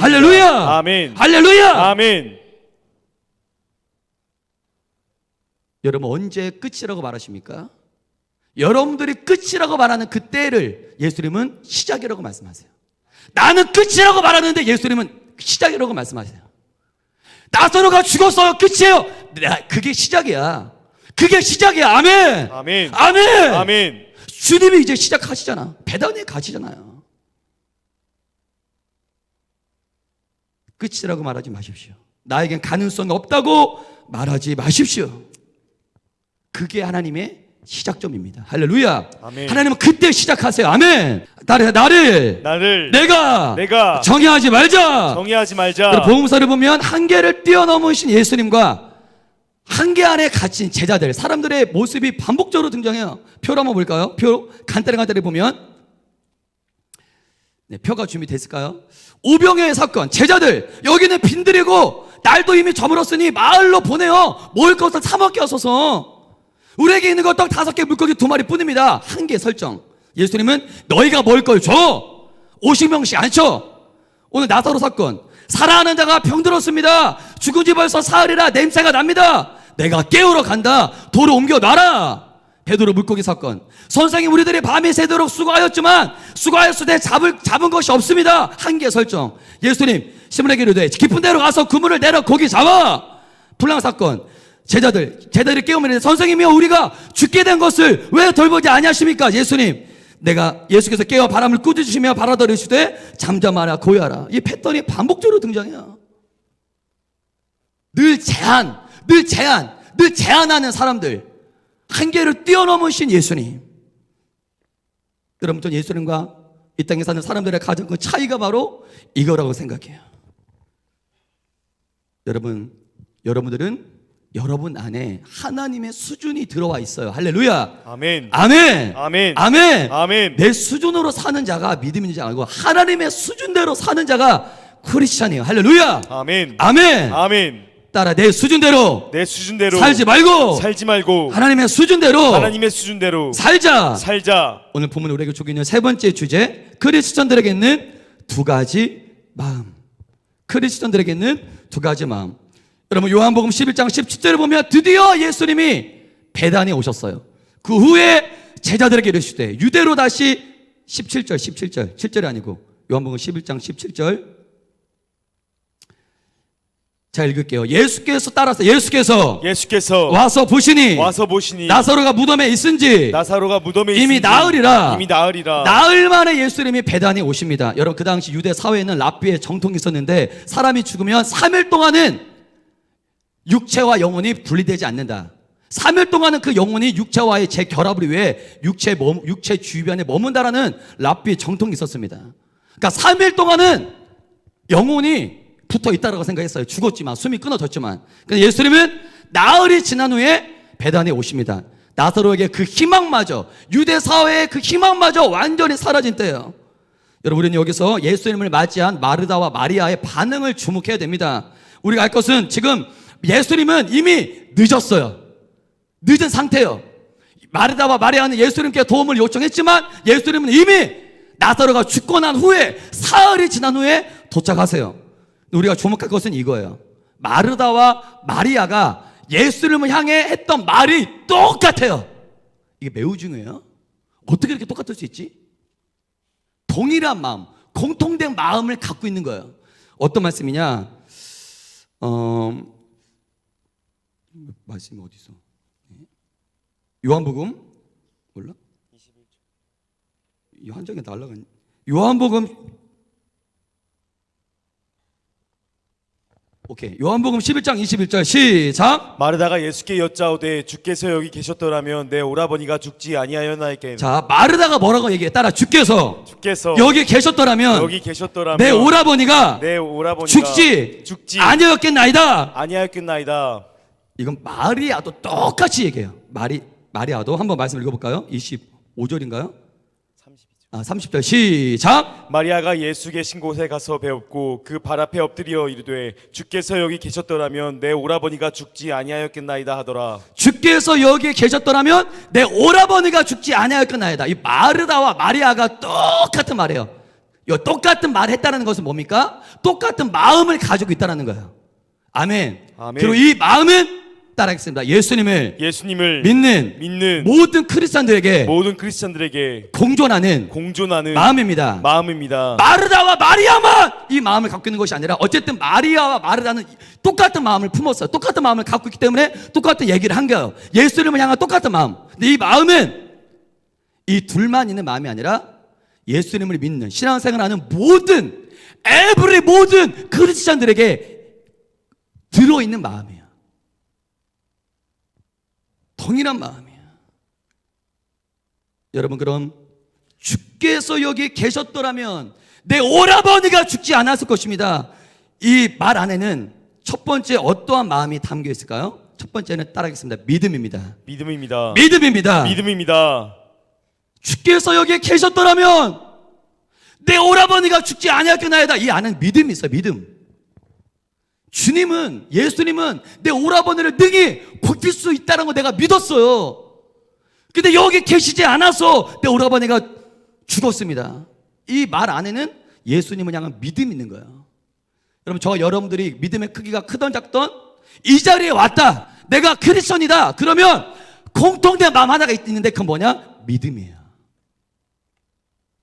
할렐루야. 아멘. 할렐루야. 아멘. 여러분 언제 끝이라고 말하십니까? 여러분들이 끝이라고 말하는 그때를 예수님은 시작이라고 말씀하세요. 나는 끝이라고 말하는데 예수님은 시작이라고 말씀하세요. 나사로가 죽었어요. 끝이에요. 그게 시작이야. 그게 시작이야. 아멘. 아멘. 아멘. 아멘. 주님이 이제 시작하시잖아. 베다니에 가시잖아요. 끝이라고 말하지 마십시오. 나에겐 가능성이 없다고 말하지 마십시오. 그게 하나님의 시작점입니다. 할렐루야. 아멘. 하나님은 그때 시작하세요. 아멘. 나를 내가 정의하지 말자. 복음서를 보면 한계를 뛰어넘으신 예수님과 한계 안에 갇힌 제자들, 사람들의 모습이 반복적으로 등장해요. 표를 한번 볼까요? 표 간단히 보면 표가 준비됐을까요? 오병이의 사건, 제자들 여기는 빈들이고 날도 이미 저물었으니 마을로 보내요. 먹을 것을 사 먹게 하소서. 우리에게 있는 것 떡 5개, 물고기 2마리 뿐입니다. 한계 설정. 예수님은 너희가 먹을 걸 줘. 50명씩 안 쳐. 오늘 나사로 사건, 살아하는 자가 병들었습니다. 죽은 지 벌써 사흘이라 냄새가 납니다. 내가 깨우러 간다. 돌을 옮겨 놔라. 베드로 물고기 사건, 선생님 우리들이 밤이 새도록 수고하였지만 수고하였으되 잡은 것이 없습니다. 한계 설정. 예수님 시몬에게 이르되 깊은 데로 가서 그물을 내려 고기 잡아. 불랑 사건, 제자들이 깨우면 선생님이여 우리가 죽게 된 것을 왜 돌보지 아니하십니까? 예수께서 깨어 바람을 꾸짖으시며 바라다 이르시되 잠잠하라 고요하라. 이 패턴이 반복적으로 등장해요. 늘 제한하는 사람들, 한계를 뛰어넘으신 예수님. 여러분 전 예수님과 이 땅에 사는 사람들의 가장 큰 차이가 바로 이거라고 생각해요. 여러분들은 여러분 안에 하나님의 수준이 들어와 있어요. 할렐루야. 아멘. 아멘. 아멘. 아멘. 아멘. 내 수준으로 사는 자가 믿음인지 알고 하나님의 수준대로 사는 자가 크리스찬이에요. 할렐루야. 아멘. 아멘. 아멘. 따라 내 수준대로 내 수준대로 살지 말고 하나님의 수준대로 살자. 오늘 본문 우리에게 주고 있는 세 번째 주제, 그리스도인들에게 있는 두 가지 마음. 크리스천들에게 있는 두 가지 마음. 여러분 요한복음 11장 17절을 보면 드디어 예수님이 베단에 오셨어요. 그 후에 제자들에게 이르시되 유대로 다시 7절이 아니고 요한복음 11장 17절 자 읽을게요. 예수께서 와서 보시니 나사로가 무덤에 있은지 이미 나으리라. 나흘 만에 예수님이 베단에 오십니다. 여러분 그 당시 유대 사회에는 랍비의 정통이 있었는데 사람이 죽으면 3일 동안은 육체와 영혼이 분리되지 않는다. 3일 동안은 그 영혼이 육체와의 재결합을 위해 육체 주변에 머문다라는 랍비의 정통이 있었습니다. 그러니까 3일 동안은 영혼이 붙어 있다라고 생각했어요. 죽었지만 숨이 끊어졌지만. 근데 예수님은 나흘이 지난 후에 베단에 오십니다. 나사로에게 그 희망마저, 유대 사회의 그 희망마저 완전히 사라진 때예요. 여러분 우리는 여기서 예수님을 맞이한 마르다와 마리아의 반응을 주목해야 됩니다. 우리가 알 것은 지금 예수님은 이미 늦었어요. 늦은 상태예요. 마르다와 마리아는 예수님께 도움을 요청했지만 예수님은 이미 나사로가 죽고 난 후에 사흘이 지난 후에 도착하세요. 우리가 주목할 것은 이거예요. 마르다와 마리아가 예수님을 향해 했던 말이 똑같아요. 이게 매우 중요해요. 어떻게 이렇게 똑같을 수 있지? 동일한 마음, 공통된 마음을 갖고 있는 거예요. 어떤 말씀이냐? 말씀이 어디 있어? 요한복음 몰라? 21절. 한 장에 날라간 요한복음 요한복음 11장 21절 시작. 마르다가 예수께 여짜오되 주께서 여기 계셨더라면 내 오라버니가 죽지 아니하였나이까. 자, 마르다가 뭐라고 얘기해? 따라 주께서 여기 계셨더라면 내 오라버니가 죽지 아니하였겠나이다. 이건 마리아도 똑같이 얘기해요. 마리아도 한번 말씀 읽어볼까요? 25절인가요? 30절 시작. 마리아가 예수 계신 곳에 가서 배웠고 그 발 앞에 엎드려 이르되 주께서 여기 계셨더라면 내 오라버니가 죽지 아니하였겠나이다 하더라. 주께서 여기 계셨더라면 내 오라버니가 죽지 아니하였겠나이다. 이 마르다와 마리아가 똑같은 말이에요. 이 똑같은 말을 했다는 것은 뭡니까? 똑같은 마음을 가지고 있다는 거예요. 아멘. 그리고 이 마음은 따라하겠습니다. 예수님을 믿는 모든 크리스찬들에게 공존하는 마음입니다. 마르다와 마리아만 이 마음을 갖고 있는 것이 아니라 어쨌든 마리아와 마르다는 똑같은 마음을 품었어요. 똑같은 마음을 갖고 있기 때문에 똑같은 얘기를 한 거예요. 예수님을 향한 똑같은 마음. 근데 이 마음은 이 둘만 있는 마음이 아니라 예수님을 믿는 신앙생활하는 모든 크리스찬들에게 들어있는 마음이에요. 동일한 마음이에요. 여러분 그럼 주께서 여기 계셨더라면 내 오라버니가 죽지 않았을 것입니다. 이 말 안에는 첫 번째 어떠한 마음이 담겨 있을까요? 첫 번째는 따라하겠습니다. 믿음입니다. 주께서 여기 계셨더라면 내 오라버니가 죽지 아니하였겠나이다. 이 안에는 믿음이 있어요. 믿음. 예수님은 내 오라버니를 능히 고칠 수 있다는 거 내가 믿었어요. 근데 여기 계시지 않아서 내 오라버니가 죽었습니다. 이 말 안에는 예수님을 향한 믿음이 있는 거예요. 여러분 저와 여러분들이 믿음의 크기가 크던 작던 이 자리에 왔다. 내가 크리스천이다. 그러면 공통된 마음 하나가 있는데 그건 뭐냐? 믿음이에요.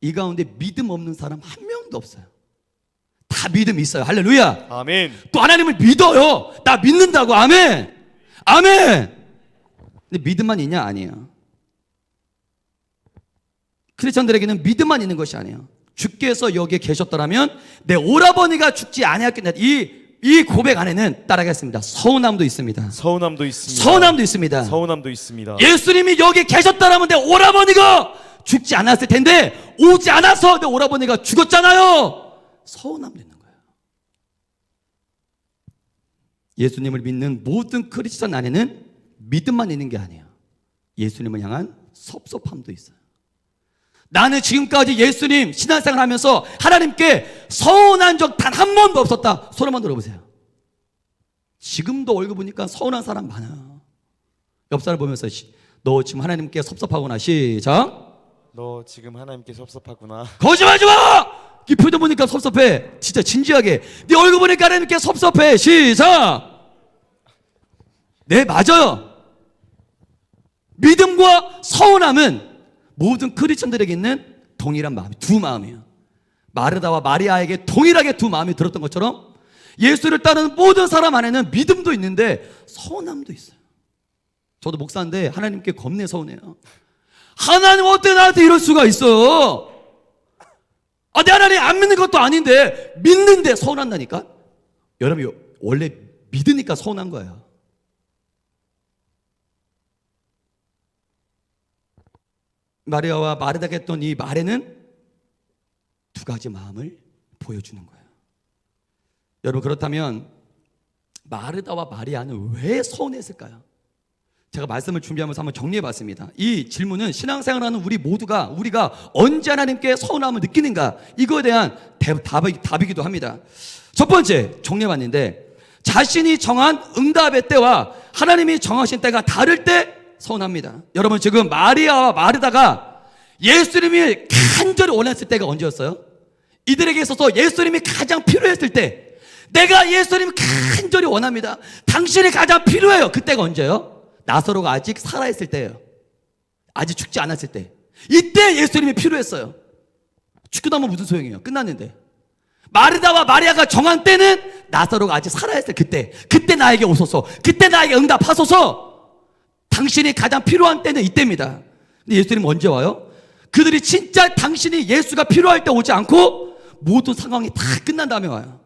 이 가운데 믿음 없는 사람 한 명도 없어요. 다 믿음이 있어요. 할렐루야. 아멘. 또 하나님을 믿어요. 나 믿는다고. 아멘. 근데 믿음만 있냐? 아니에요. 크리스천들에게는 믿음만 있는 것이 아니에요. 주께서 여기에 계셨더라면 내 오라버니가 죽지 아니하였겠나. 이 고백 안에는 따라가겠습니다. 서운함도 있습니다. 예수님이 여기 계셨더라면 내 오라버니가 죽지 않았을 텐데 오지 않아서 내 오라버니가 죽었잖아요. 서운함도 있는 거예요. 예수님을 믿는 모든 크리스천 안에는 믿음만 있는 게 아니에요. 예수님을 향한 섭섭함도 있어요. 나는 지금까지 예수님 신앙생활 하면서 하나님께 서운한 적 단 한 번도 없었다. 손 한번 들어보세요. 지금도 얼굴 보니까 서운한 사람 많아요. 옆 사람 보면서 너 지금 하나님께 섭섭하구나. 시작. 너 지금 하나님께 섭섭하구나. 거짓말하지 마! 이 표정 보니까 섭섭해. 진짜 진지하게. 네 얼굴 보니까 하나님께 섭섭해. 시작. 네, 맞아요. 믿음과 서운함은 모든 크리스천들에게 있는 동일한 마음, 두 마음이에요. 마르다와 마리아에게 동일하게 두 마음이 들었던 것처럼 예수를 따르는 모든 사람 안에는 믿음도 있는데 서운함도 있어요. 저도 목사인데 하나님께 겁내 서운해요. 하나님 어떻게 나한테 이럴 수가 있어? 내 하나님 안 믿는 것도 아닌데 믿는데 서운한다니까? 여러분 원래 믿으니까 서운한 거예요. 마리아와 마르다가 했던 이 말에는 두 가지 마음을 보여주는 거예요. 여러분 그렇다면 마르다와 마리아는 왜 서운했을까요? 제가 말씀을 준비하면서 한번 정리해 봤습니다. 이 질문은 신앙생활하는 우리가 언제 하나님께 서운함을 느끼는가, 이거에 대한 답이기도 합니다. 첫 번째 정리해 봤는데, 자신이 정한 응답의 때와 하나님이 정하신 때가 다를 때 서운합니다. 여러분 지금 마리아와 마르다가 예수님이 간절히 원했을 때가 언제였어요? 이들에게 있어서 예수님이 가장 필요했을 때, 내가 예수님을 간절히 원합니다. 당신이 가장 필요해요. 그때가 언제예요? 나사로가 아직 살아있을 때예요. 아직 죽지 않았을 때. 이때 예수님이 필요했어요. 죽기도 하면 무슨 소용이에요? 끝났는데. 마르다와 마리아가 정한 때는 나사로가 아직 살아있을 그때. 그때 나에게 오소서. 그때 나에게 응답하소서. 당신이 가장 필요한 때는 이때입니다. 근데 예수님은 언제 와요? 그들이 진짜 당신이 예수가 필요할 때 오지 않고 모든 상황이 다 끝난 다음에 와요.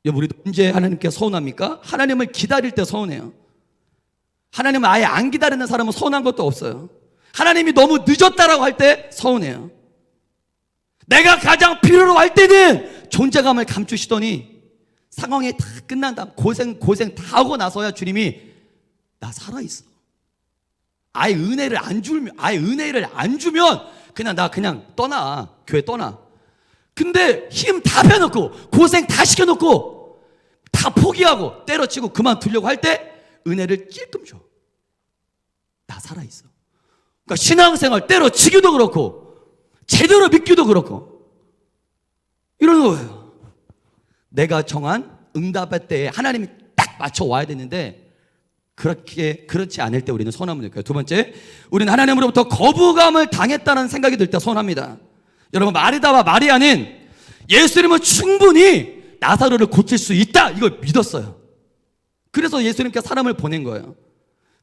우리도 언제 하나님께 서운합니까? 하나님을 기다릴 때 서운해요. 하나님을 아예 안 기다리는 사람은 서운한 것도 없어요. 하나님이 너무 늦었다라고 할 때 서운해요. 내가 가장 필요로 할 때는 존재감을 감추시더니 상황이 다 끝난 다음 고생 다 하고 나서야 주님이 나 살아있어. 아예 은혜를 안 주면 나 그냥 떠나. 교회 떠나. 근데 힘 다 빼놓고 고생 다 시켜놓고 다 포기하고 때려치고 그만두려고 할 때 은혜를 찔끔 줘. 나 살아있어. 그러니까 신앙생활 때려치기도 그렇고 제대로 믿기도 그렇고 이러는 거예요. 내가 정한 응답의 때에 하나님이 딱 맞춰 와야 되는데 그렇지 않을 때 우리는 서운함을 느껴요. 두 번째, 우리는 하나님으로부터 거부감을 당했다는 생각이 들 때 서운합니다. 여러분 마르다와 마리아는 예수님은 충분히 나사로를 고칠 수 있다 이걸 믿었어요. 그래서 예수님께 사람을 보낸 거예요.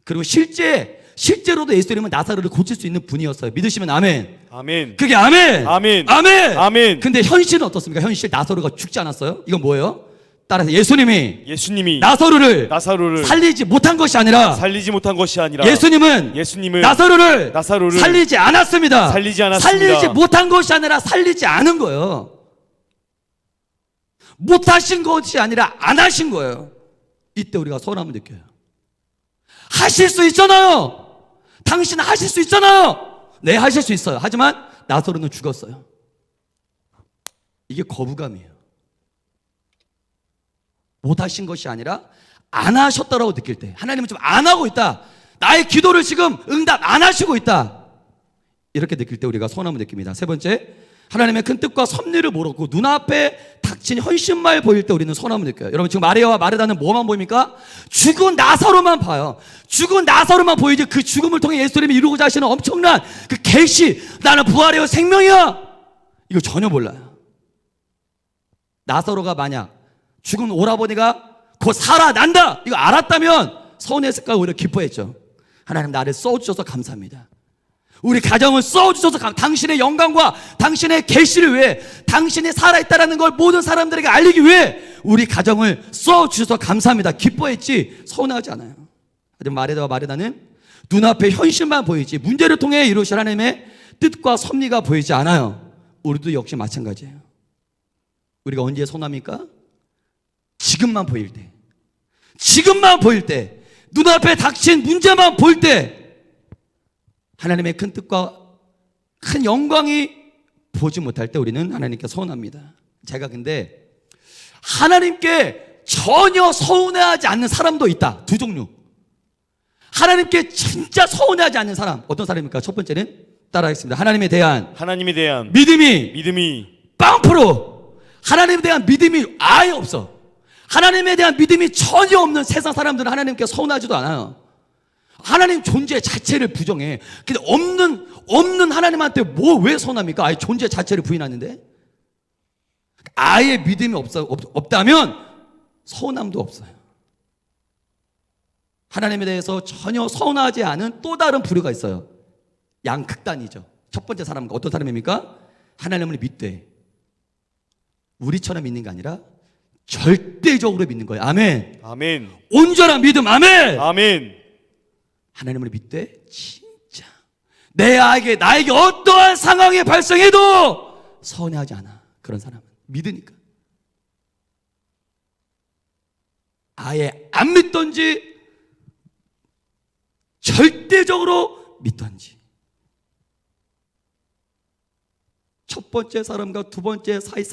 그리고 실제로도 예수님은 나사로를 고칠 수 있는 분이었어요. 믿으시면 아멘. 아멘. 그게 아멘. 아멘. 아멘. 아멘. 근데 현실은 어떻습니까? 현실 나사로가 죽지 않았어요. 이건 뭐예요? 따라서 예수님이 나사로를 살리지 못한 것이 아니라 예수님은 나사로를 살리지 않았습니다. 살리지 못한 것이 아니라 살리지 않은 거예요. 못하신 것이 아니라 안 하신 거예요. 이때 우리가 서운함을 느껴요. 하실 수 있잖아요. 당신은 하실 수 있잖아요. 네, 하실 수 있어요. 하지만 나사로는 죽었어요. 이게 거부감이에요. 못하신 것이 아니라 안 하셨다라고 느낄 때, 하나님은 좀 안 하고 있다, 나의 기도를 지금 응답 안 하시고 있다, 이렇게 느낄 때 우리가 서운함을 느낍니다. 세 번째, 하나님의 큰 뜻과 섭리를 모르고 눈앞에 닥친 현실만 보일 때 우리는 서운함을 느껴요. 여러분 지금 마리아와 마르다는 뭐만 보입니까? 죽은 나사로만 봐요. 죽은 나사로만 보이지 그 죽음을 통해 예수님이 이루고자 하시는 엄청난 그 계시, 나는 부활이요 생명이야, 이거 전혀 몰라요. 나사로가 만약 죽은 오라버니가 곧 살아난다 이거 알았다면 서운했을까? 오히려 기뻐했죠. 하나님 나를 써주셔서 감사합니다. 우리 가정을 써주셔서 당신의 영광과 당신의 계시를 위해, 당신이 살아있다는 걸 모든 사람들에게 알리기 위해 우리 가정을 써주셔서 감사합니다. 기뻐했지 서운하지 않아요. 하지만 마리아와 마르다는 눈앞에 현실만 보이지 문제를 통해 이루실 하나님의 뜻과 섭리가 보이지 않아요. 우리도 역시 마찬가지예요. 우리가 언제 서운합니까? 지금만 보일 때, 눈앞에 닥친 문제만 보일 때, 하나님의 큰 뜻과 큰 영광이 보지 못할 때 우리는 하나님께 서운합니다. 제가 근데 하나님께 전혀 서운해하지 않는 사람도 있다. 두 종류. 하나님께 진짜 서운해하지 않는 사람. 어떤 사람입니까? 첫 번째는 따라하겠습니다. 하나님에 대한 믿음이 빵프로. 하나님에 대한 믿음이 아예 없어. 하나님에 대한 믿음이 전혀 없는 세상 사람들은 하나님께 서운하지도 않아요. 하나님 존재 자체를 부정해. 근데 없는 하나님한테 왜 서운합니까? 아예 존재 자체를 부인하는데. 아예 믿음이 없다면 서운함도 없어요. 하나님에 대해서 전혀 서운하지 않은 또 다른 부류가 있어요. 양극단이죠. 첫 번째 사람은 어떤 사람입니까? 하나님을 믿되 우리처럼 믿는 게 아니라 절대적으로 믿는 거예요. 아멘. 아멘. 온전한 믿음. 아멘. 아멘. 하나님을 믿되 진짜 나에게 어떠한 상황이 발생해도 서운해하지 않아. 그런 사람은 믿으니까. 아예 안 믿던지 절대적으로 믿던지. 첫 번째 사람과 두 번째 사이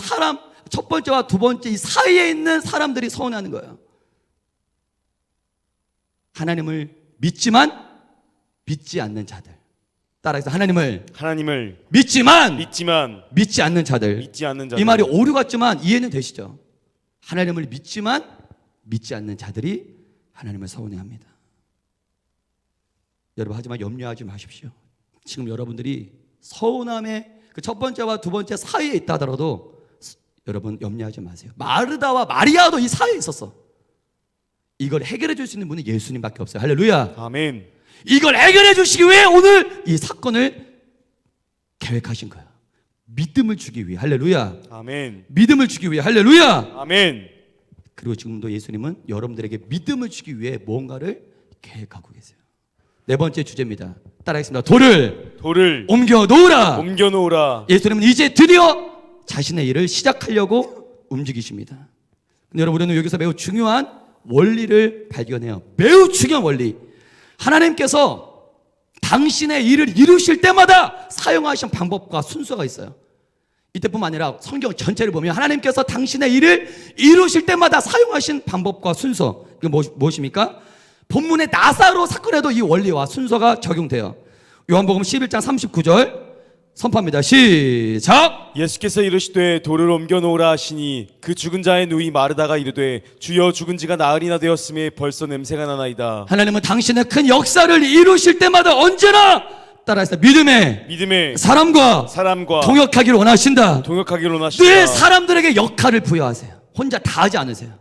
첫 번째와 두 번째 이 사이에 있는 사람들이 서운해하는 거예요. 하나님을 믿지만 믿지 않는 자들. 따라해서 하나님을 믿지만 믿지 않는 자들. 이 말이 오류 같지만 이해는 되시죠? 하나님을 믿지만 믿지 않는 자들이 하나님을 서운해합니다. 여러분, 하지만 염려하지 마십시오. 지금 여러분들이 서운함의 그 첫 번째와 두 번째 사이에 있다 하더라도 여러분 염려하지 마세요. 마르다와 마리아도 이 사이에 있었어. 이걸 해결해 줄 수 있는 분은 예수님밖에 없어요. 할렐루야. 아멘. 이걸 해결해 주시기 위해 오늘 이 사건을 계획하신 거야. 믿음을 주기 위해. 할렐루야. 아멘. 믿음을 주기 위해. 할렐루야. 아멘. 그리고 지금도 예수님은 여러분들에게 믿음을 주기 위해 뭔가를 계획하고 계세요. 네 번째 주제입니다. 따라하겠습니다. 돌을 옮겨 놓으라. 예수님은 이제 드디어 자신의 일을 시작하려고 움직이십니다. 근데 여러분, 우리는 여기서 매우 중요한 원리를 발견해요. 매우 중요한 원리. 하나님께서 당신의 일을 이루실 때마다 사용하신 방법과 순서가 있어요. 이때뿐만 아니라 성경 전체를 보면 하나님께서 당신의 일을 이루실 때마다 사용하신 방법과 순서, 이게 무엇입니까? 본문의 나사로 사건에도 이 원리와 순서가 적용돼요. 요한복음 11장 39절 선포합니다. 시작. 예수께서 이르시되 돌을 옮겨 놓으라 하시니 그 죽은 자의 누이 마르다가 이르되 주여 죽은 지가 나흘이나 되었음에 벌써 냄새가 나나이다. 하나님은 당신의 큰 역사를 이루실 때마다 언제나 따라해서 믿음의 사람과 동역하기를 원하신다. 늘 사람들에게 역할을 부여하세요. 혼자 다 하지 않으세요.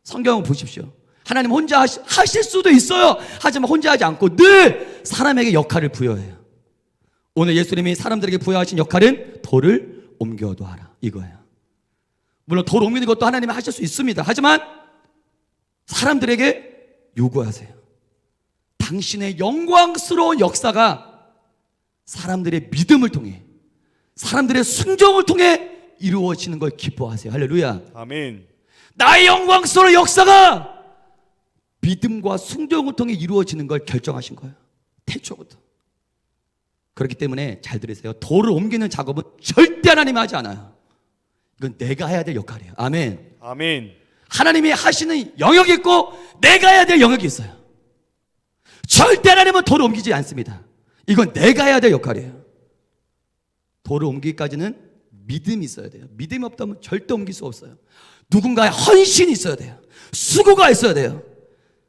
성경을 보십시오. 하나님 혼자 하실 수도 있어요. 하지만 혼자 하지 않고 늘 사람에게 역할을 부여해요. 오늘 예수님이 사람들에게 부여하신 역할은 돌을 옮겨 놓아라, 이거예요. 물론 돌 옮기는 것도 하나님이 하실 수 있습니다. 하지만 사람들에게 요구하세요. 당신의 영광스러운 역사가 사람들의 믿음을 통해, 사람들의 순종을 통해 이루어지는 걸 기뻐하세요. 할렐루야. 아멘. 나의 영광스러운 역사가 믿음과 순종을 통해 이루어지는 걸 결정하신 거예요. 태초부터. 그렇기 때문에 잘 들으세요. 돌을 옮기는 작업은 절대 하나님이 하지 않아요. 이건 내가 해야 될 역할이에요. 아멘. 아멘. 하나님이 하시는 영역이 있고 내가 해야 될 영역이 있어요. 절대 하나님은 돌을 옮기지 않습니다. 이건 내가 해야 될 역할이에요. 돌을 옮기기까지는 믿음이 있어야 돼요. 믿음이 없다면 절대 옮길 수 없어요. 누군가의 헌신이 있어야 돼요. 수고가 있어야 돼요.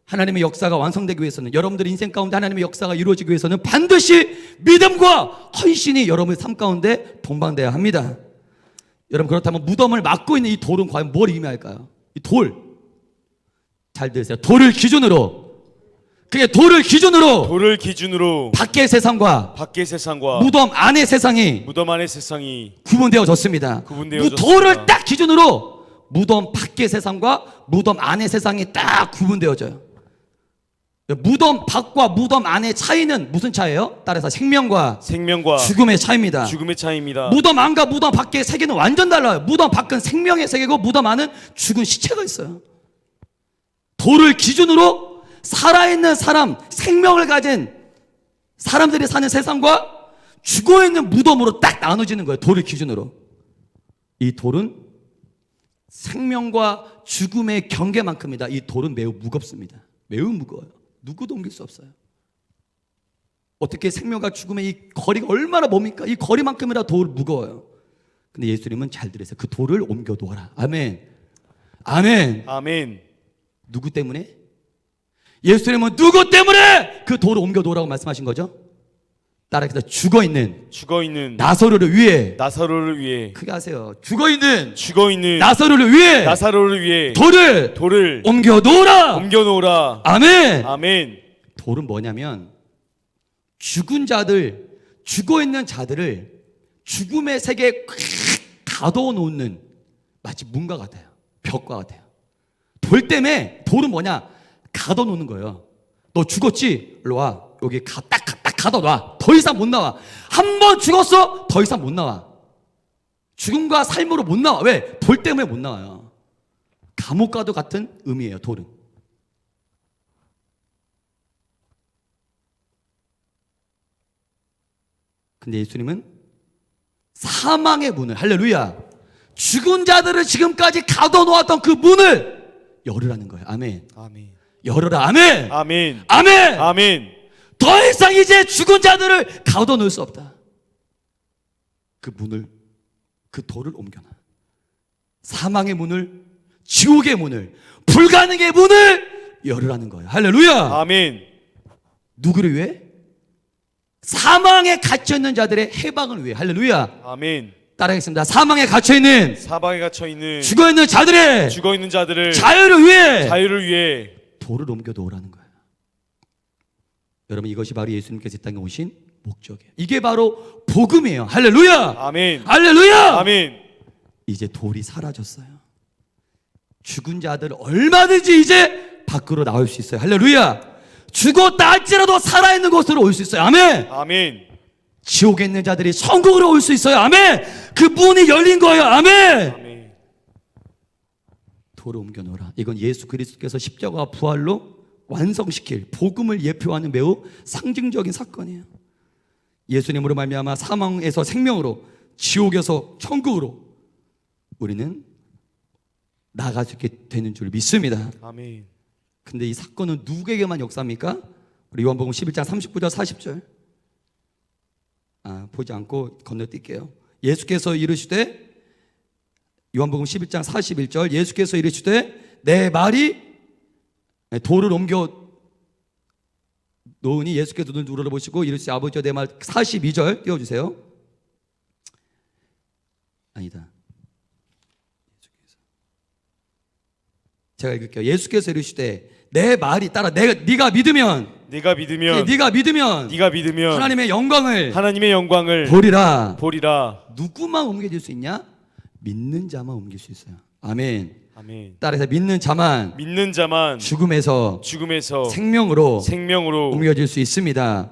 하나님의 역사가 완성되기 위해서는, 여러분들 인생 가운데 하나님의 역사가 이루어지기 위해서는 반드시 믿음과 헌신이 여러분의 삶 가운데 동반돼야 합니다. 여러분, 그렇다면 무덤을 막고 있는 이 돌은 과연 뭘 의미할까요? 이 돌, 잘 들으세요. 돌을 기준으로 밖의 세상과 무덤 안의 세상이 구분되어졌습니다. 돌을 딱 기준으로 무덤 밖의 세상과 무덤 안의 세상이 딱 구분되어져요. 무덤 밖과 무덤 안의 차이는 무슨 차이예요? 따라서 생명과 죽음의 차이입니다. 무덤 안과 무덤 밖의 세계는 완전 달라요. 무덤 밖은 생명의 세계고 무덤 안은 죽은 시체가 있어요. 돌을 기준으로 살아있는 사람, 생명을 가진 사람들이 사는 세상과 죽어있는 무덤으로 딱 나눠지는 거예요. 돌을 기준으로. 이 돌은 생명과 죽음의 경계만큼이다. 이 돌은 매우 무겁습니다. 매우 무거워요. 누구도 옮길 수 없어요. 어떻게 생명과 죽음의 이 거리가 얼마나 멉니까? 이 거리만큼이라 돌 무거워요. 근데 예수님은 잘 들으세요. 그 돌을 옮겨 놓아라. 아멘. 아멘. 아멘. 누구 때문에? 예수님은 누구 때문에 그 돌을 옮겨 놓으라고 말씀하신 거죠? 따라해서 죽어 있는 나사로를 위해. 나사로를 위해. 크게 하세요. 죽어 있는 나사로를 위해 돌을 옮겨 놓으라. 아멘. 아멘. 돌은 뭐냐면 죽은 자들, 죽어 있는 자들을 죽음의 세계에 가둬 놓는 마치 문과 같아요. 벽과 같아요. 돌 때문에 돌은 뭐냐? 가둬 놓는 거예요. 너 죽었지? 일로 와. 여기 딱 가둬 놔. 더 이상 못 나와. 한 번 죽었어? 더 이상 못 나와. 죽음과 삶으로 못 나와. 왜? 돌 때문에 못 나와요. 감옥과도 같은 의미예요, 돌은. 근데 예수님은 사망의 문을, 할렐루야, 죽은 자들을 지금까지 가둬놓았던 그 문을 열으라는 거예요. 아멘. 아멘. 열어라. 아멘. 아멘. 아멘. 아멘. 더 이상 이제 죽은 자들을 가둬놓을 수 없다. 그 문을, 그 돌을 옮겨놔. 사망의 문을, 지옥의 문을, 불가능의 문을 열으라는 거예요. 할렐루야. 아멘. 누구를 위해? 사망에 갇혀있는 자들의 해방을 위해. 할렐루야. 아멘. 따라하겠습니다. 사망에 갇혀있는 죽어있는 자들의 자유를 위해 돌을 옮겨 놓으라는 거예요. 여러분, 이것이 바로 예수님께서 이 땅에 오신 목적이에요. 이게 바로 복음이에요. 할렐루야. 아멘. 할렐루야. 아멘. 이제 돌이 사라졌어요. 죽은 자들 얼마든지 이제 밖으로 나올 수 있어요. 할렐루야. 죽었다 할지라도 살아있는 곳으로 올 수 있어요. 아멘. 아멘. 지옥에 있는 자들이 천국으로 올 수 있어요. 아멘. 그 문이 열린 거예요. 아멘. 아멘. 돌을 옮겨 놓으라. 이건 예수 그리스도께서 십자가 부활로 완성시킬 복음을 예표하는 매우 상징적인 사건이에요. 예수님으로 말미암아 사망에서 생명으로, 지옥에서 천국으로 우리는 나아갈 수 있게 되는 줄 믿습니다. 아멘. 근데 이 사건은 누구에게만 역사입니까? 우리 요한복음 11장 39절 40절 보지 않고 건너뛸게요. 예수께서 이르시되, 요한복음 11장 41절, 예수께서 이르시되 내 말이, 돌을 옮겨 놓으니 예수께서 눈을 우러러보시고 이르시되 아버지여 내 말. 42절 띄워주세요. 아니다, 제가 읽을게요. 예수께서 이르시되 내 말이, 따라 네가 믿으면 하나님의 영광을 보리라. 누구만 옮겨질 수 있냐? 믿는 자만 옮길 수 있어요. 아멘. 아멘. 따라서 믿는 자만 죽음에서 생명으로 옮겨질 수 있습니다.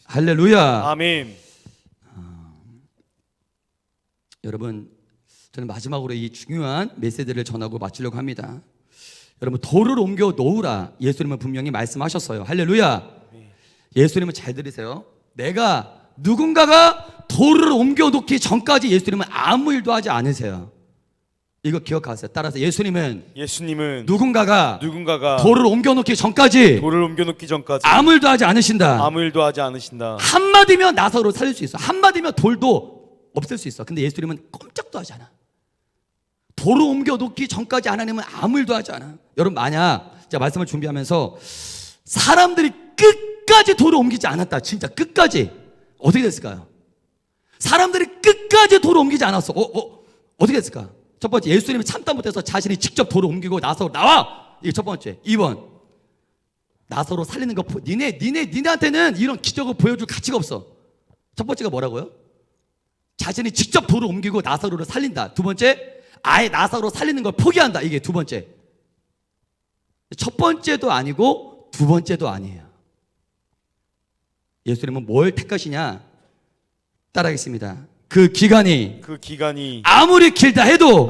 할렐루야. 아멘. 여러분, 저는 마지막으로 이 중요한 메시지를 전하고 마치려고 합니다. 여러분, 돌을 옮겨 놓으라. 예수님은 분명히 말씀하셨어요. 할렐루야. 예수님은 잘 들으세요. 누군가가 돌을 옮겨 놓기 전까지 예수님은 아무 일도 하지 않으세요. 이거 기억하세요. 따라서 예수님은 누군가가 돌을 옮겨 놓기 전까지 아무 일도 하지 않으신다. 한마디면 나사로를 살릴 수 있어. 한마디면 돌도 없앨 수 있어. 근데 예수님은 꼼짝도 하지 않아. 돌을 옮겨 놓기 전까지 하나님은 아무 일도 하지 않아. 여러분, 만약 제가 말씀을 준비하면서 사람들이 끝까지 돌을 옮기지 않았다, 진짜 끝까지, 어떻게 됐을까요? 사람들이 끝까지 돌을 옮기지 않았어. 어떻게 됐을까? 첫 번째, 예수님이 참다 못해서 자신이 직접 돌을 옮기고 나사로 나와. 이게 첫 번째. 2번, 나사로 살리는 거, 니네한테는 이런 기적을 보여줄 가치가 없어. 첫 번째가 뭐라고요? 자신이 직접 돌을 옮기고 나사로를 살린다. 두 번째, 아예 나사로 살리는 걸 포기한다. 이게 두 번째. 첫 번째도 아니고 두 번째도 아니에요. 예수님은 뭘 택하시냐? 따라하겠습니다. 그 기간이 아무리 길다 해도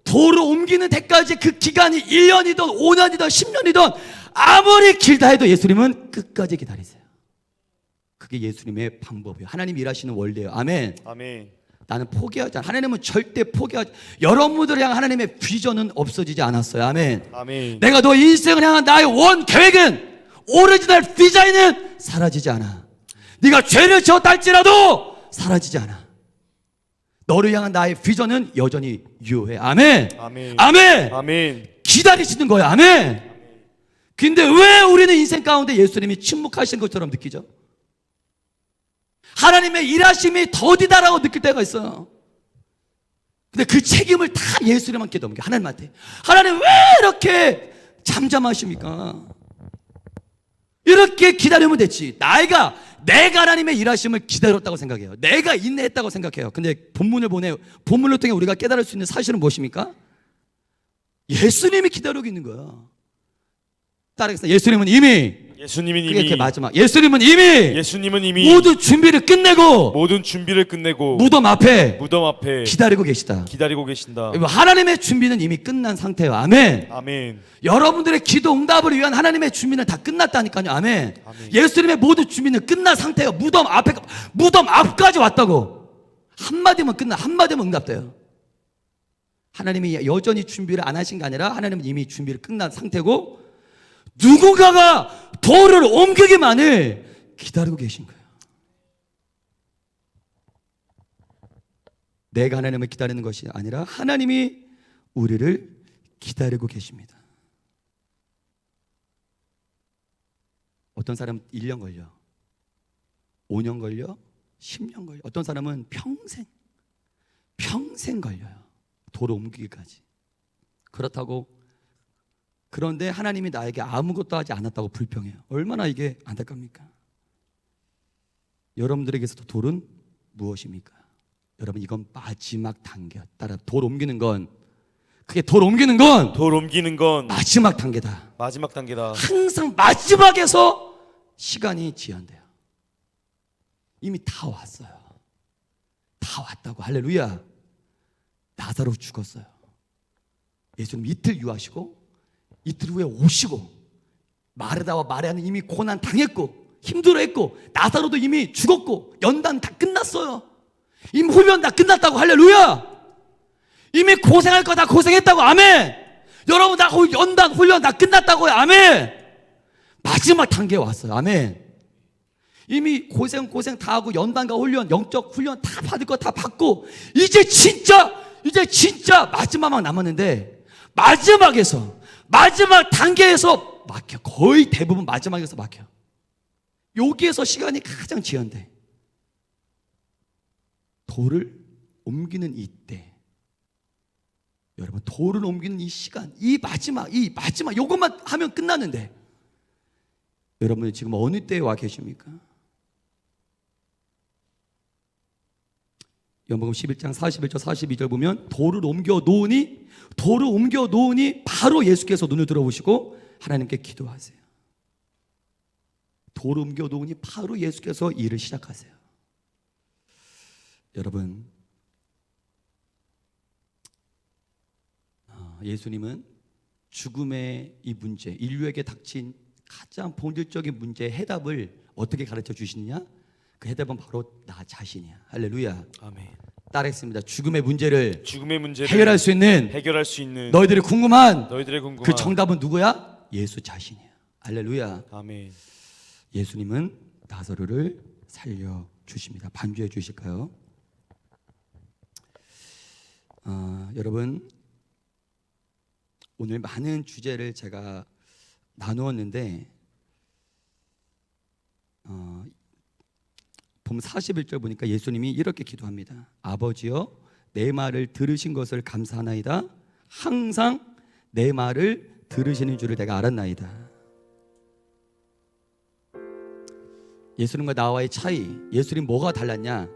돌을 옮기는 데까지, 그 기간이 1년이든 5년이든 10년이든 아무리 길다 해도 예수님은 끝까지 기다리세요. 그게 예수님의 방법이에요. 하나님 일하시는 원리예요. 아멘. 아멘. 나는 포기하지 않아. 하나님은 절대 포기하지. 여러분들을 향한 하나님의 비전은 없어지지 않았어요. 아멘. 아멘. 내가 너 인생을 향한 나의 원 계획은, 오리지널 디자인은 사라지지 않아. 네가 죄를 지었다 할지라도 사라지지 않아. 너를 향한 나의 비전은 여전히 유효해. 아멘. 아멘. 아멘. 아멘. 기다리시는 거야. 아멘. 근데 왜 우리는 인생 가운데 예수님이 침묵하신 것처럼 느끼죠? 하나님의 일하심이 더디다라고 느낄 때가 있어요. 근데 그 책임을 다 예수님한테 넘겨. 하나님한테. 하나님 왜 이렇게 잠잠하십니까? 이렇게 기다리면 됐지. 내가 하나님의 일하심을 기다렸다고 생각해요. 내가 인내했다고 생각해요. 근데 본문을 통해 우리가 깨달을 수 있는 사실은 무엇입니까? 예수님이 기다리고 있는 거야. 따라하겠습니다. 예수님은 이미 예수님은 이미 모든 준비를 끝내고 무덤 앞에 기다리고 계시다. 하나님의 준비는 이미 끝난 상태예요. 아멘. 아멘. 여러분들의 기도 응답을 위한 하나님의 준비는 다 끝났다니까요. 아멘. 아멘. 예수님의 모든 준비는 끝난 상태예요. 무덤 앞까지 왔다고. 한마디면 응답돼요. 하나님이 여전히 준비를 안 하신 게 아니라 하나님은 이미 준비를 끝난 상태고, 누군가가 돌을 옮기기만을 기다리고 계신 거예요. 내가 하나님을 기다리는 것이 아니라 하나님이 우리를 기다리고 계십니다. 어떤 사람은 1년 걸려, 5년 걸려, 10년 걸려. 어떤 사람은 평생 걸려요. 돌을 옮기기까지. 그런데 하나님이 나에게 아무것도 하지 않았다고 불평해요. 얼마나 이게 안타깝니까? 여러분들에게서도 돌은 무엇입니까? 여러분, 이건 마지막 단계. 따라 돌 옮기는 건 마지막 단계다. 마지막 단계다. 항상 마지막에서 시간이 지연돼요. 이미 다 왔어요. 다 왔다고. 할렐루야. 나사로 죽었어요. 예수님 이틀 유하시고 이틀 후에 오시고, 마르다와 마리아는 이미 고난 당했고 힘들어했고, 나사로도 이미 죽었고, 연단 다 끝났어요. 이미 훈련 다 끝났다고. 할렐루야. 이미 고생할 거 다 고생했다고. 아멘. 여러분, 다 연단 훈련 다 끝났다고요. 아멘. 마지막 단계에 왔어요. 아멘. 이미 고생 다 하고 연단과 훈련, 영적 훈련 다 받을 거 다 받고, 이제 진짜 마지막 남았는데, 마지막 단계에서 막혀. 거의 대부분 마지막에서 막혀. 여기에서 시간이 가장 지연돼. 돌을 옮기는 이때, 여러분, 돌을 옮기는 이 시간, 이 마지막 요것만 하면 끝나는데, 여러분이 지금 어느 때에 와 계십니까? 요한복음 11장 41절 42절 보면, 돌을 옮겨 놓으니 바로 예수께서 눈을 들어보시고 하나님께 기도하세요. 돌을 옮겨 놓으니 바로 예수께서 일을 시작하세요. 여러분, 예수님은 죽음의 이 문제, 인류에게 닥친 가장 본질적인 문제의 해답을 어떻게 가르쳐 주시느냐? 그 해답은 바로 나 자신이야. 할렐루야. 아멘. 따라했습니다. 죽음의 문제를 해결할 수 있는 너희들이 궁금한 그 정답은 누구야? 예수 자신이야. 할렐루야. 아멘. 예수님은 나사로를 살려 주십니다. 반주해 주실까요? 여러분, 오늘 많은 주제를 제가 나누었는데, 봄 41절 보니까 예수님이 이렇게 기도합니다. 아버지여, 내 말을 들으신 것을 감사하나이다. 항상 내 말을 들으시는 줄을 내가 알았나이다. 예수님과 나와의 차이, 예수님 뭐가 달랐냐?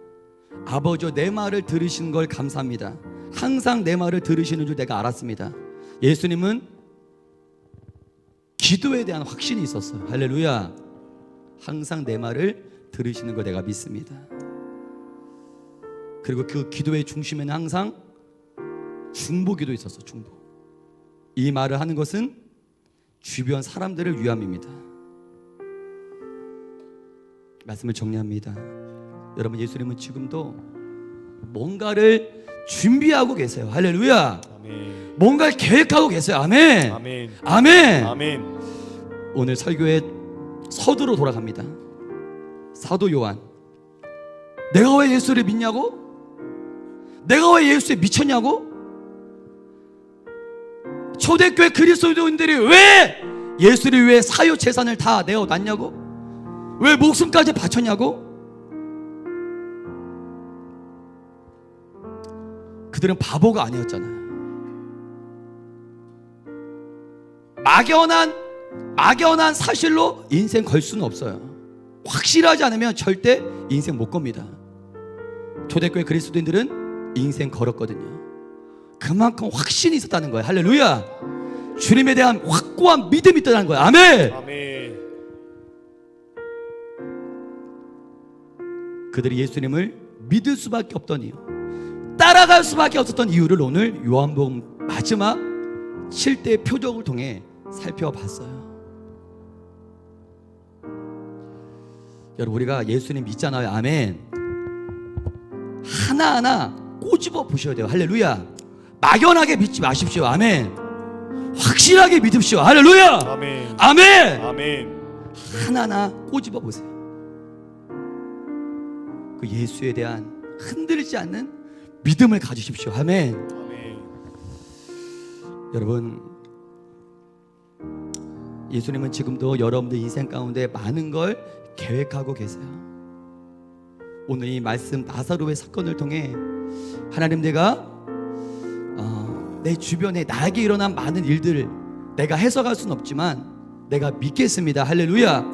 아버지여, 내 말을 들으신 걸 감사합니다. 항상 내 말을 들으시는 줄 내가 알았습니다. 예수님은 기도에 대한 확신이 있었어요. 할렐루야. 항상 내 말을 들으시는 걸 내가 믿습니다. 그리고 그 기도의 중심에는 항상 중보기도 있었어. 중보. 이 말을 하는 것은 주변 사람들을 위함입니다. 말씀을 정리합니다. 여러분, 예수님은 지금도 뭔가를 준비하고 계세요. 할렐루야. 아멘. 뭔가를 계획하고 계세요. 아멘. 아멘. 아멘. 아멘. 오늘 설교의 서두로 돌아갑니다. 사도 요한. 내가 왜 예수를 믿냐고? 내가 왜 예수에 미쳤냐고? 초대교회 그리스도인들이 왜 예수를 위해 사유 재산을 다 내어놨냐고? 왜 목숨까지 바쳤냐고? 그들은 바보가 아니었잖아요. 막연한 사실로 인생 걸 수는 없어요. 확실하지 않으면 절대 인생 못 겁니다. 초대교회 그리스도인들은 인생 걸었거든요. 그만큼 확신이 있었다는 거예요. 할렐루야. 주님에 대한 확고한 믿음이 있다는 거예요. 아멘. 아멘. 그들이 예수님을 믿을 수밖에 없던 이유, 따라갈 수밖에 없었던 이유를 오늘 요한복음 마지막 7대의 표적을 통해 살펴봤어요. 여러분, 우리가 예수님 믿잖아요. 아멘. 하나하나 꼬집어 보셔야 돼요. 할렐루야. 막연하게 믿지 마십시오. 아멘. 확실하게 믿으십시오. 할렐루야. 아멘. 아멘. 아멘. 하나하나 꼬집어 보세요. 그 예수에 대한 흔들리지 않는 믿음을 가지십시오. 아멘. 아멘. 여러분, 예수님은 지금도 여러분들 인생 가운데 많은 걸 계획하고 계세요. 오늘 이 말씀 나사로의 사건을 통해 하나님, 내가 내 주변에 나에게 일어난 많은 일들을 내가 해석할 수는 없지만 내가 믿겠습니다. 할렐루야.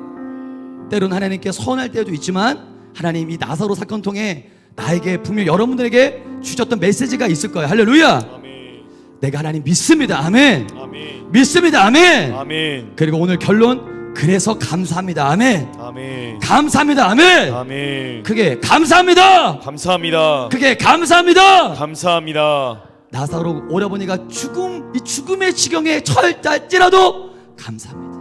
때로는 하나님께 서운할 때도 있지만 하나님, 이 나사로 사건 통해 나에게 분명 여러분들에게 주셨던 메시지가 있을 거예요. 할렐루야. 아멘. 내가 하나님 믿습니다. 아멘. 아멘. 믿습니다. 아멘. 아멘. 그리고 오늘 결론, 그래서 감사합니다. 아멘. 아멘. 감사합니다. 아멘. 아멘. 그게 감사합니다. 감사합니다. 그게 감사합니다. 감사합니다. 나사로 오라버니가 이 죽음의 지경에 처할지라도 감사합니다.